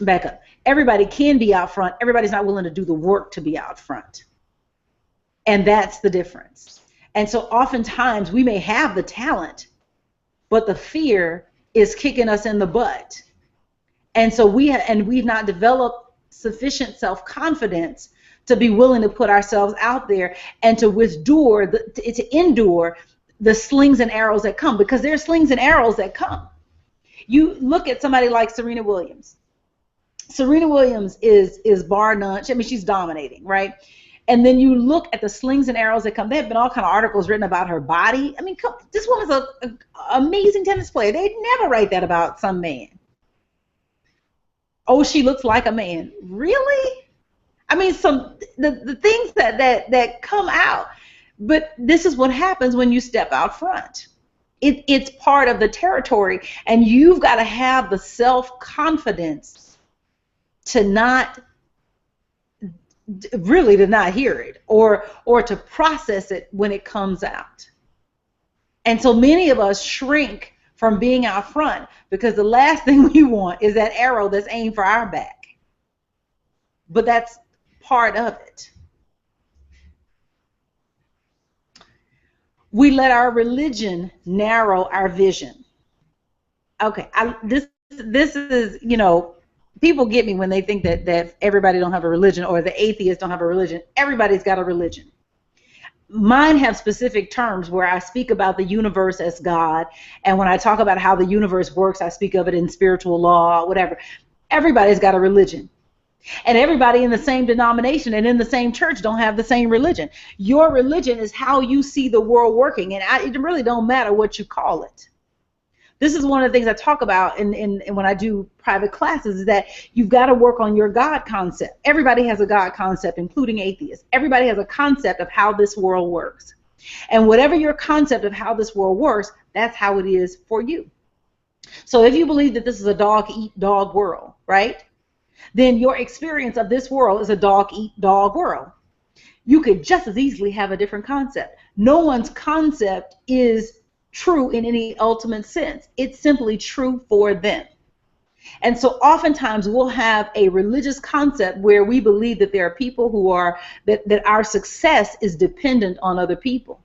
Back up. Everybody can be out front. Everybody's not willing to do the work to be out front. And that's the difference. And so oftentimes we may have the talent, but the fear is kicking us in the butt. And so we've not developed sufficient self-confidence to be willing to put ourselves out there and to endure the slings and arrows that come, because there are slings and arrows that come. You look at somebody like Serena Williams. Serena Williams is bar none. I mean, she's dominating, right? And then you look at the slings and arrows that come. There have been all kind of articles written about her body. I mean, this woman's an amazing tennis player. They'd never write that about some man. Oh, she looks like a man. Really? I mean, the things that come out. But this is what happens when you step out front. It's part of the territory, and you've got to have the self-confidence to not hear it or to process it when it comes out. And so many of us shrink from being out front because the last thing we want is that arrow that's aimed for our back. But that's part of it. We let our religion narrow our vision. Okay, this is, people get me when they think that everybody don't have a religion or the atheists don't have a religion. Everybody's got a religion. Mine have specific terms where I speak about the universe as God, and when I talk about how the universe works, I speak of it in spiritual law, whatever. Everybody's got a religion. And everybody in the same denomination and in the same church don't have the same religion. Your religion is how you see the world working, and it really don't matter what you call it. This is one of the things I talk about in when I do private classes, is that you've got to work on your God concept. Everybody has a God concept, including atheists. Everybody has a concept of how this world works. And whatever your concept of how this world works, that's how it is for you. So if you believe that this is a dog-eat-dog world, right? Then your experience of this world is a dog-eat-dog world. You could just as easily have a different concept. No one's concept is true in any ultimate sense. It's simply true for them. And so oftentimes we'll have a religious concept where we believe that there are people who are, that our success is dependent on other people.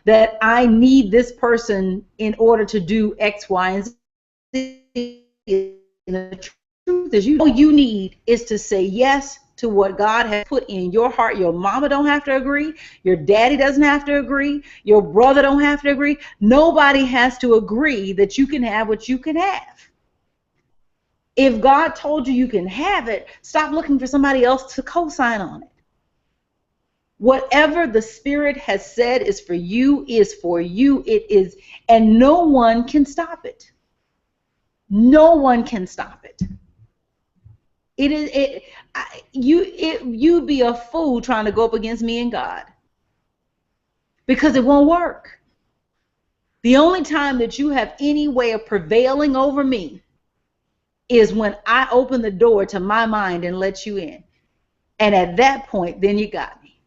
That I need this person in order to do X, Y, and Z. And the truth is, all you need is to say yes to what God has put in your heart. Your mama don't have to agree. Your daddy doesn't have to agree. Your brother don't have to agree. Nobody has to agree that you can have what you can have. If God told you you can have it, stop looking for somebody else to co-sign on it. Whatever the Spirit has said is for you, is for you. It is, and no one can stop it. No one can stop it. You'd be a fool trying to go up against me and God, because it won't work. The only time that you have any way of prevailing over me is when I open the door to my mind and let you in. And at that point, then you got me.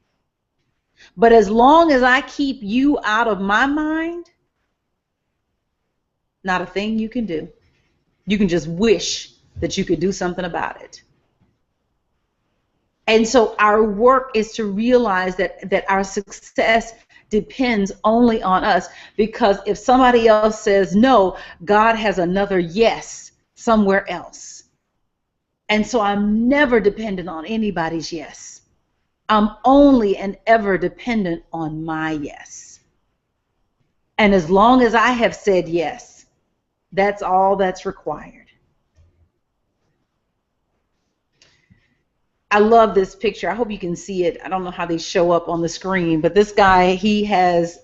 But as long as I keep you out of my mind, not a thing you can do. You can just wish that you could do something about it. And so our work is to realize that our success depends only on us, because if somebody else says no, God has another yes somewhere else. And so I'm never dependent on anybody's yes. I'm only and ever dependent on my yes. And as long as I have said yes, that's all that's required. I love this picture. I hope you can see it. I don't know how they show up on the screen, but this guy, he has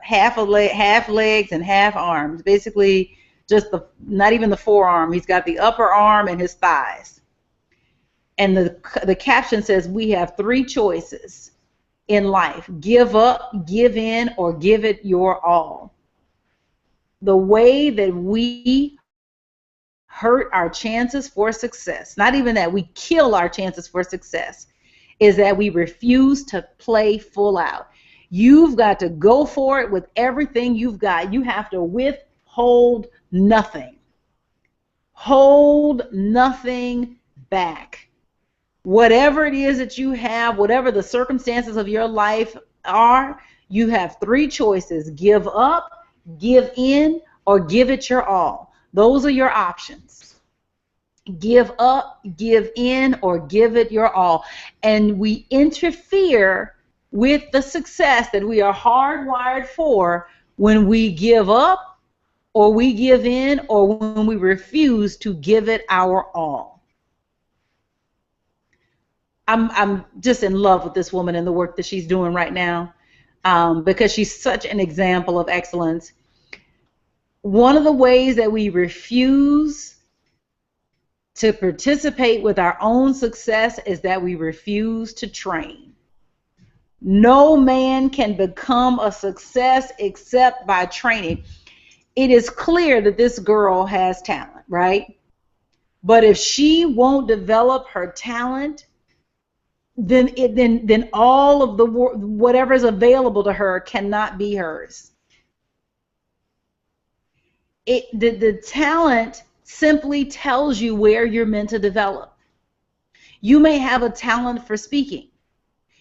half legs and half arms. Basically, just not even the forearm. He's got the upper arm and his thighs. And the caption says, "We have three choices in life: give up, give in, or give it your all." The way that we hurt our chances for success, not even that, we kill our chances for success, is that we refuse to play full out. You've got to go for it with everything you've got. You have to withhold nothing. Hold nothing back. Whatever it is that you have, whatever the circumstances of your life are, you have three choices: give up, give in, or give it your all. Those are your options. Give up, give in, or give it your all. And we interfere with the success that we are hardwired for when we give up, or we give in, or when we refuse to give it our all. I'm just in love with this woman and the work that she's doing right now, because she's such an example of excellence. One of the ways that we refuse to participate with our own success is that we refuse to train. No man can become a success except by training. It is clear that this girl has talent, right? But if she won't develop her talent, then all of the whatever is available to her cannot be hers. The talent simply tells you where you're meant to develop. You may have a talent for speaking.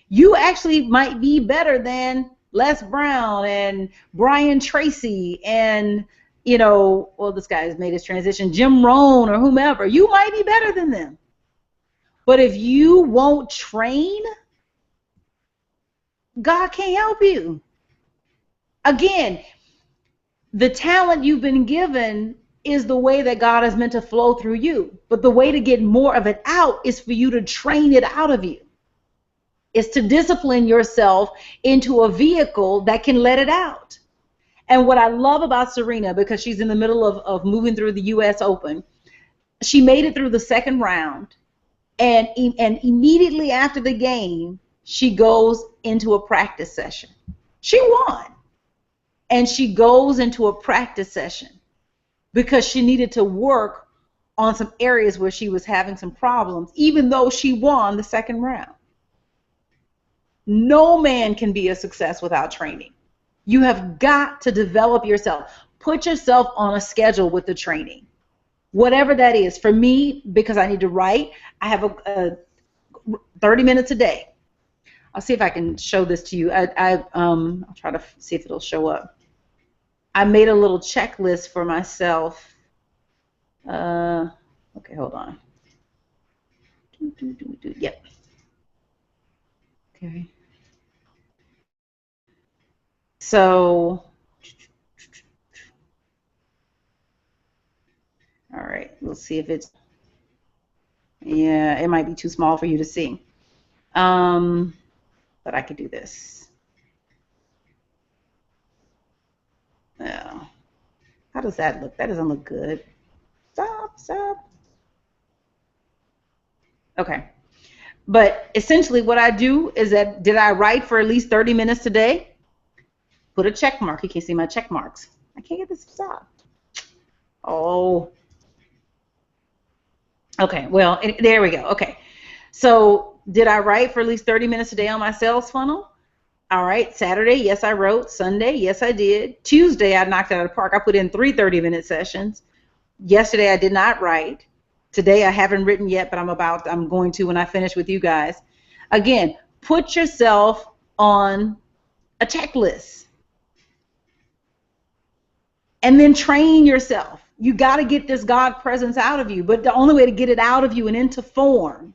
You actually might be better than Les Brown and Brian Tracy and, well, this guy has made his transition, Jim Rohn or whomever. You might be better than them. But if you won't train, God can't help you. Again, the talent you've been given is the way that God is meant to flow through you. But the way to get more of it out is for you to train it out of you. It's to discipline yourself into a vehicle that can let it out. And what I love about Serena, because she's in the middle of moving through the U.S. Open, she made it through the second round. And immediately after the game, she goes into a practice session. She won. And she goes into a practice session because she needed to work on some areas where she was having some problems, even though she won the second round. No man can be a success without training. You have got to develop yourself. Put yourself on a schedule with the training. Whatever that is. For me, because I need to write, I have a 30 minutes a day. I'll see if I can show this to you. I'll try to see if it'll show up. I made a little checklist for myself. Okay, hold on. Yep. Okay. So, all right, we'll see if it's, yeah, it might be too small for you to see. But I could do this. Yeah. How does that look? That doesn't look good. Stop. Okay. But essentially what I do is that, did I write for at least 30 minutes today? Put a check mark. You can't see my check marks. I can't get this to stop. Oh. Okay, well, there we go. Okay. So did I write for at least 30 minutes a day on my sales funnel? All right. Saturday, yes, I wrote. Sunday, yes, I did. Tuesday, I knocked it out of the park. I put in 3 30-minute sessions. Yesterday, I did not write. Today, I haven't written yet, but I'm going to when I finish with you guys. Again, put yourself on a checklist. And then train yourself. You got to get this God presence out of you. But the only way to get it out of you and into form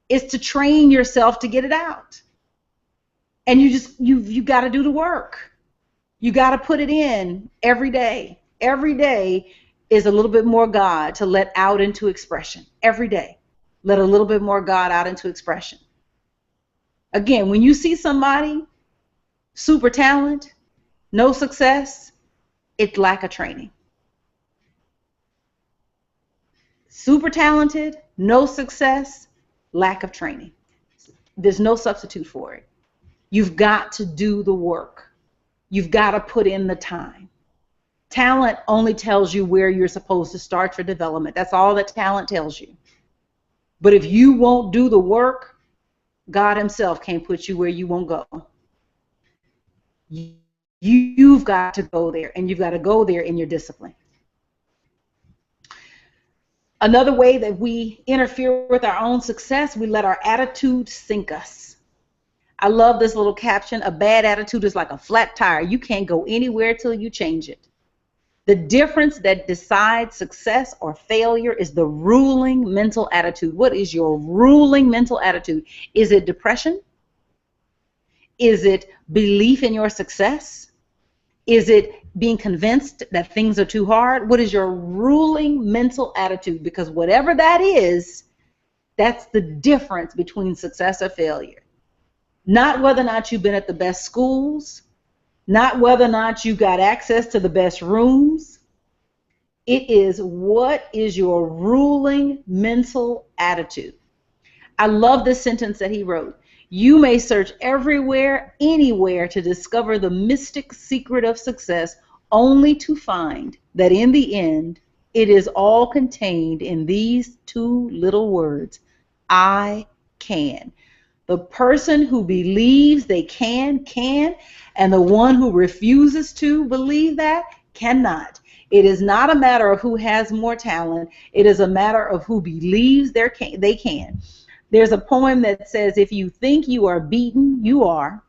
is to train yourself to get it out. And you got to do the work. You got to put it in every day. Every day is a little bit more God to let out into expression. Every day. Let a little bit more God out into expression. Again, when you see somebody, super talent, no success, it's lack of training. Super talented, no success, lack of training. There's no substitute for it. You've got to do the work. You've got to put in the time. Talent only tells you where you're supposed to start your development. That's all that talent tells you. But if you won't do the work, God himself can't put you where you won't go. You've got to go there, and you've got to go there in your discipline. Another way that we interfere with our own success, we let our attitude sink us. I love this little caption. A bad attitude is like a flat tire. You can't go anywhere till you change it. The difference that decides success or failure is the ruling mental attitude. What is your ruling mental attitude? Is it depression? Is it belief in your success? Is it being convinced that things are too hard? What is your ruling mental attitude? Because whatever that is, that's the difference between success or failure. Not whether or not you've been at the best schools, not whether or not you got access to the best rooms. It is what is your ruling mental attitude. I love this sentence that he wrote. You may search everywhere, anywhere to discover the mystic secret of success, only to find that in the end, it is all contained in these 2 little words, I can. The person who believes they can, and the one who refuses to believe that cannot. It is not a matter of who has more talent. It is a matter of who believes they can. There's a poem that says, if you think you are beaten, you are.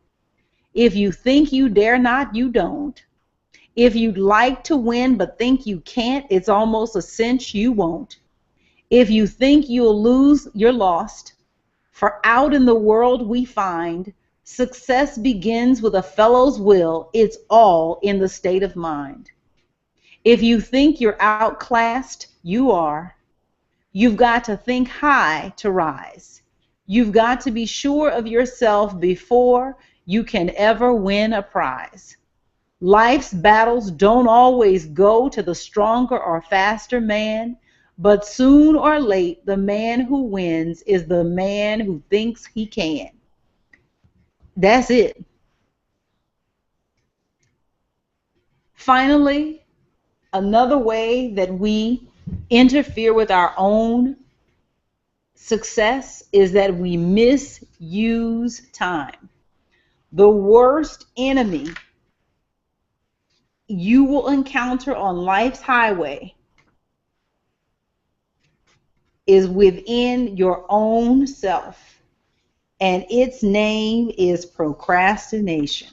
If you think you dare not, you don't. If you'd like to win but think you can't, it's almost a cinch you won't. If you think you'll lose, you're lost. For out in the world we find success begins with a fellow's will. It's all in the state of mind. If you think you're outclassed, you are. You've got to think high to rise. You've got to be sure of yourself before you can ever win a prize. Life's battles don't always go to the stronger or faster man, but soon or late, the man who wins is the man who thinks he can. That's it. Finally, another way that we interfere with our own success is that we misuse time. The worst enemy you will encounter on life's highway is within your own self, and its name is procrastination.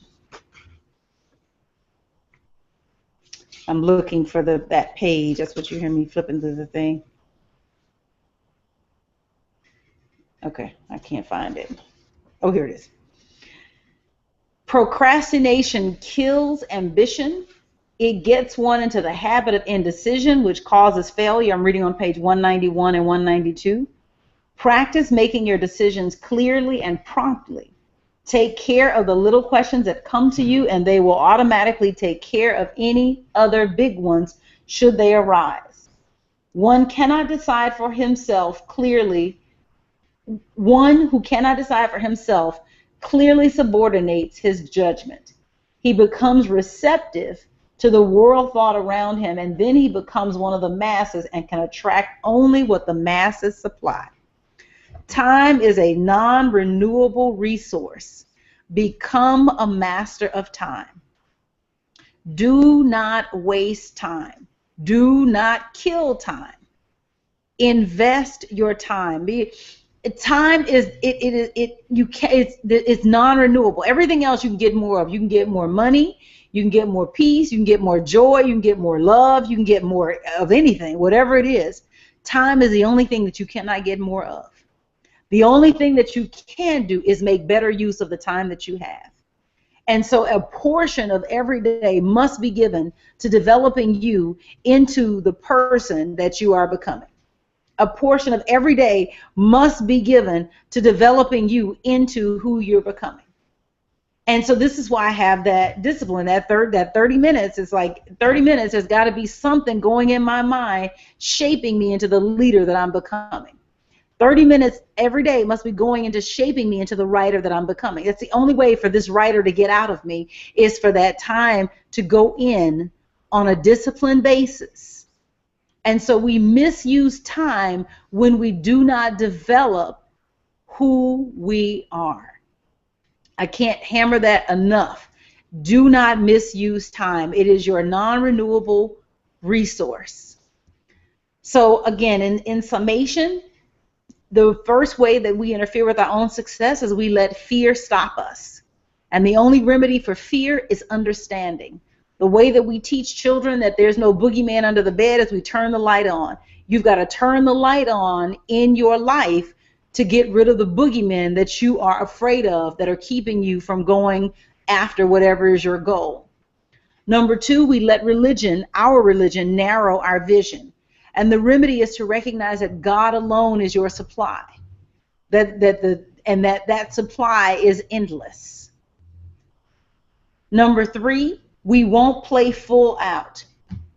I'm looking for that page. That's what you hear me flipping through the thing. Okay, I can't find it. Oh, here it is. Procrastination kills ambition. It gets one into the habit of indecision, which causes failure. I'm reading on page 191 and 192. Practice making your decisions clearly and promptly. Take care of the little questions that come to you, and they will automatically take care of any other big ones should they arise. One who cannot decide for himself clearly subordinates his judgment. He becomes receptive to the world thought around him, and then he becomes one of the masses and can attract only what the masses supply. Time is a non-renewable resource. Become a master of time. Do not waste time. Do not kill time. Invest your time. Time is it's non-renewable. Everything else you can get more of. You can get more money. You can get more peace. You can get more joy. You can get more love. You can get more of anything, whatever it is. Time is the only thing that you cannot get more of. The only thing that you can do is make better use of the time that you have. And so a portion of every day must be given to developing you into the person that you are becoming. A portion of every day must be given to developing you into who you're becoming. And so this is why I have that discipline, that 30 minutes. It's like 30 minutes, there's got to be something going in my mind shaping me into the leader that I'm becoming. 30 minutes every day must be going into shaping me into the writer that I'm becoming. That's the only way for this writer to get out of me, is for that time to go in on a disciplined basis. And so we misuse time when we do not develop who we are. I can't hammer that enough. Do not misuse time. It is your non-renewable resource. So again, in summation, the first way that we interfere with our own success is we let fear stop us. And the only remedy for fear is understanding. The way that we teach children that there's no boogeyman under the bed is we turn the light on. You've got to turn the light on in your life to get rid of the boogeymen that you are afraid of, that are keeping you from going after whatever is your goal. Number two, we let our religion, narrow our vision. And the remedy is to recognize that God alone is your supply, that supply is endless. Number three, we won't play full out.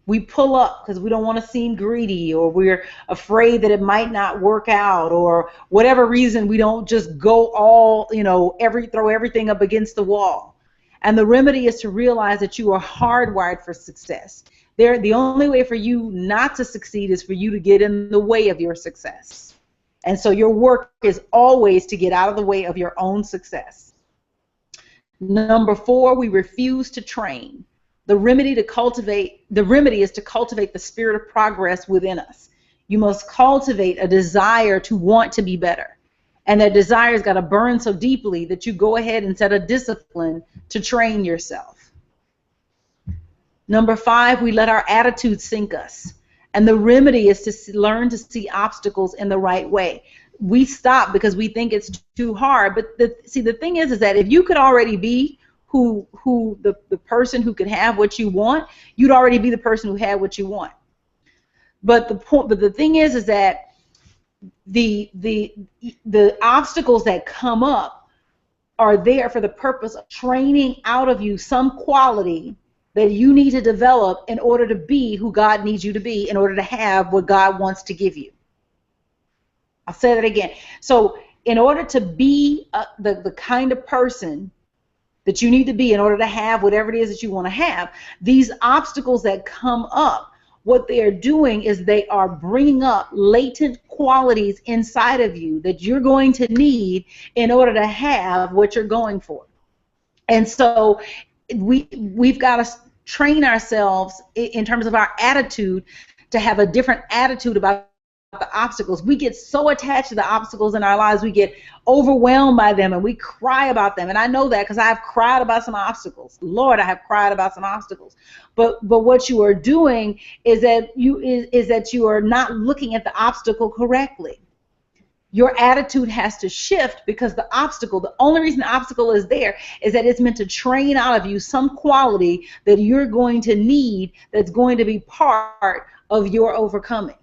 We pull up because we don't want to seem greedy, or we're afraid that it might not work out, or whatever reason we don't just go all, throw everything up against the wall. And the remedy is to realize that you are hardwired for success. The only way for you not to succeed is for you to get in the way of your success. And so your work is always to get out of the way of your own success. Number 4, we refuse to train. The remedy is to cultivate the spirit of progress within us. You must cultivate a desire to want to be better. And that desire's got to burn so deeply that you go ahead and set a discipline to train yourself. Number 5, we let our attitude sink us. And the remedy is to learn to see obstacles in the right way. We stop because we think it's too hard. But the thing is that if you could already be the person who could have what you want, you'd already be the person who had what you want. But the thing is that the obstacles that come up are there for the purpose of training out of you some quality that you need to develop in order to be who God needs you to be, in order to have what God wants to give you. I'll say that again. So in order to be the kind of person that you need to be in order to have whatever it is that you want to have, these obstacles that come up, what they are doing is they are bringing up latent qualities inside of you that you're going to need in order to have what you're going for. And so we've got to train ourselves in terms of our attitude to have a different attitude about the obstacles. We get so attached to the obstacles in our lives, we get overwhelmed by them and we cry about them. And I know that because I've cried about some obstacles. Lord, I have cried about some obstacles. But what you are doing is that you are not looking at the obstacle correctly. Your attitude has to shift because the only reason the obstacle is there is that it's meant to train out of you some quality that you're going to need that's going to be part of your overcoming.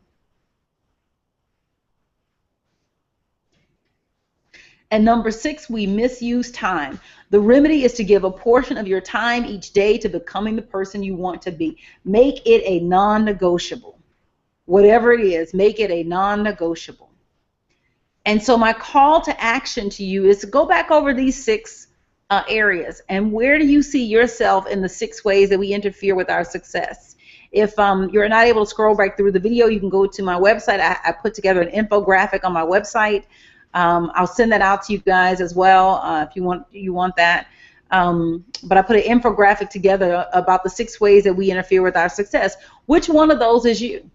And number 6, we misuse time. The remedy is to give a portion of your time each day to becoming the person you want to be. Make it a non-negotiable. Whatever it is, make it a non-negotiable. And so my call to action to you is to go back over these 6 areas. And where do you see yourself in the 6 ways that we interfere with our success? If you're not able to scroll right through the video, you can go to my website. I put together an infographic on my website. I'll send that out to you guys as well if you want that. But I put an infographic together about the 6 ways that we interfere with our success. Which one of those is you?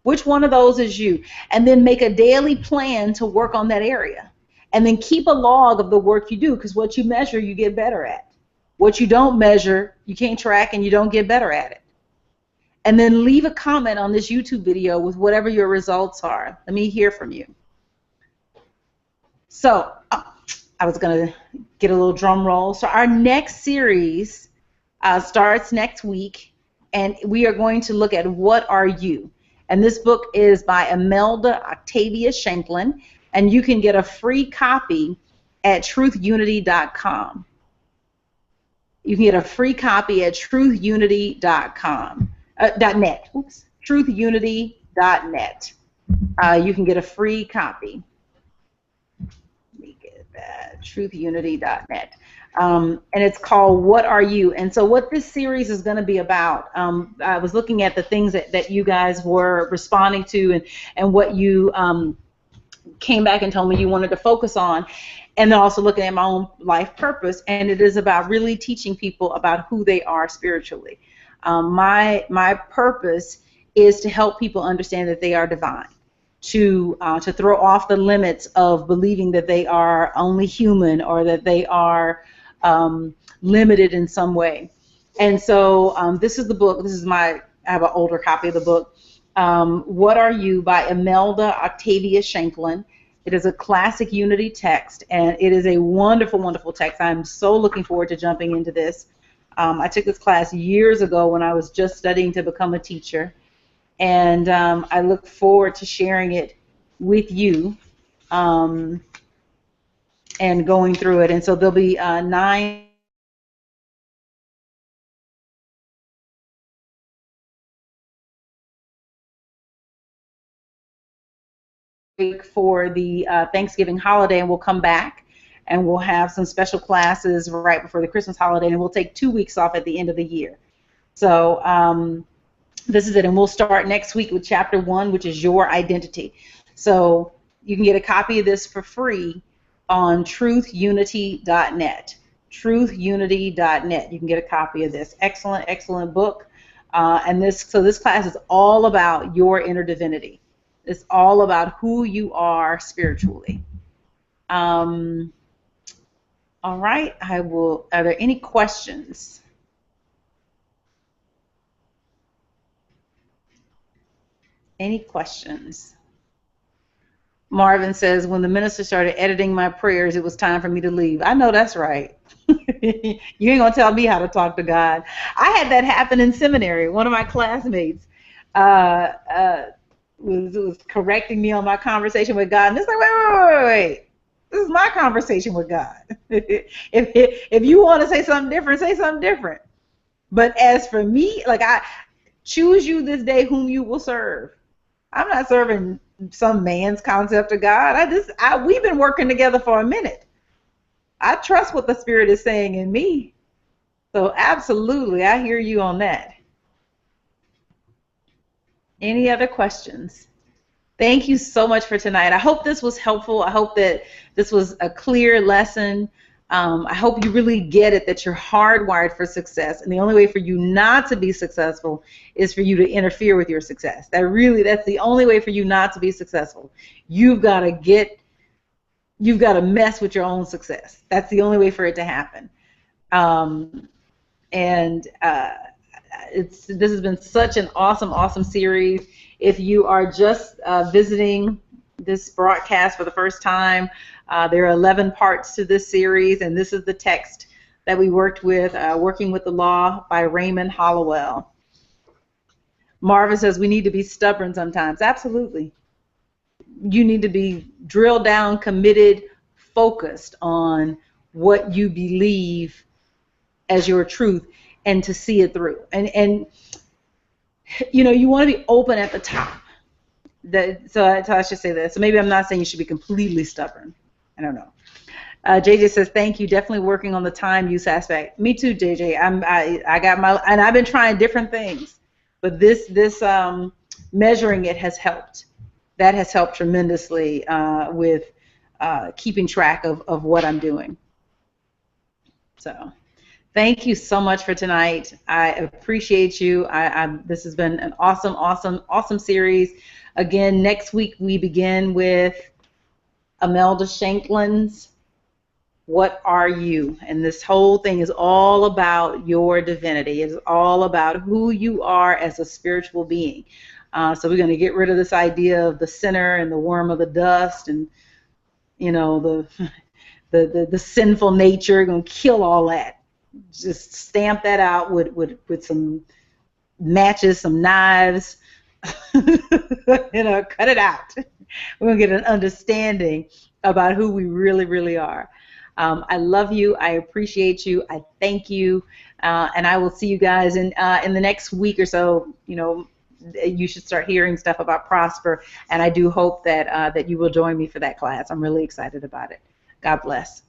Which one of those is you? And then make a daily plan to work on that area. And then keep a log of the work you do, because what you measure, you get better at. What you don't measure, you can't track and you don't get better at it. And then leave a comment on this YouTube video with whatever your results are. Let me hear from you. So I was going to get a little drum roll. So our next series starts next week, and we are going to look at What Are You? And this book is by Imelda Octavia Shanklin, and you can get a free copy at truthunity.com. You can get a free copy at truthunity.com, .net. Oops, truthunity.net. You can get a free copy. truthunity.net. And it's called What Are You? And so what this series is going to be about, I was looking at the things that you guys were responding to and what you came back and told me you wanted to focus on, and then also looking at my own life purpose, and it is about really teaching people about who they are spiritually. My purpose is to help people understand that they are divine. To throw off the limits of believing that they are only human or that they are limited in some way. And so this is the book. I have an older copy of the book. What Are You by Imelda Octavia Shanklin. It is a classic Unity text, and it is a wonderful, wonderful text. I'm so looking forward to jumping into this. I took this class years ago when I was just studying to become a teacher. And I look forward to sharing it with you and going through it. And so there'll be 9 for the Thanksgiving holiday, and we'll come back and we'll have some special classes right before the Christmas holiday, and we'll take 2 weeks off at the end of the year. So this is it, and we'll start next week with chapter 1, which is your identity. So you can get a copy of this for free on truthunity.net. Truthunity.net. You can get a copy of this. Excellent, excellent book. And this class is all about your inner divinity. It's all about who you are spiritually. All right. Are there any questions? Any questions? Marvin says, when the minister started editing my prayers, it was time for me to leave. I know that's right. You ain't going to tell me how to talk to God. I had that happen in seminary. One of my classmates was correcting me on my conversation with God. And it's like, wait. This is my conversation with God. If you want to say something different, say something different. But as for me, like, I choose you this day whom you will serve. I'm not serving some man's concept of God. We've been working together for a minute. I trust what the Spirit is saying in me. So absolutely, I hear you on that. Any other questions? Thank you so much for tonight. I hope this was helpful. I hope that this was a clear lesson. I hope you really get it, that you're hardwired for success, and the only way for you not to be successful is for you to interfere with your success. That's the only way for you not to be successful. You've got to mess with your own success. That's the only way for it to happen. This has been such an awesome series. If you are just visiting this broadcast for the first time, there are 11 parts to this series, and this is the text that we worked with, Working with the Law by Raymond Hollowell. Marvin says we need to be stubborn sometimes. Absolutely. You need to be drilled down, committed, focused on what you believe as your truth, and to see it through. And you know, you want to be open at the top. So I should say that. So maybe I'm not saying you should be completely stubborn. I don't know. JJ says, thank you. Definitely working on the time use aspect. Me too, JJ. And I've been trying different things, but this measuring it has helped. That has helped tremendously with keeping track of what I'm doing. So thank you so much for tonight. I appreciate you. This has been an awesome series. Again, next week we begin with Imelda Shanklin's What Are You? And this whole thing is all about your divinity. It's all about who you are as a spiritual being. So we're going to get rid of this idea of the sinner and the worm of the dust and, you know, the sinful nature. We're going to kill all that. Just stamp that out with some matches, some knives, you know, cut it out. We're going to get an understanding about who we really are. I love you. I appreciate you. I thank you. And I will see you guys in the next week or so. You know, you should start hearing stuff about Prosper. And I do hope that you will join me for that class. I'm really excited about it. God bless.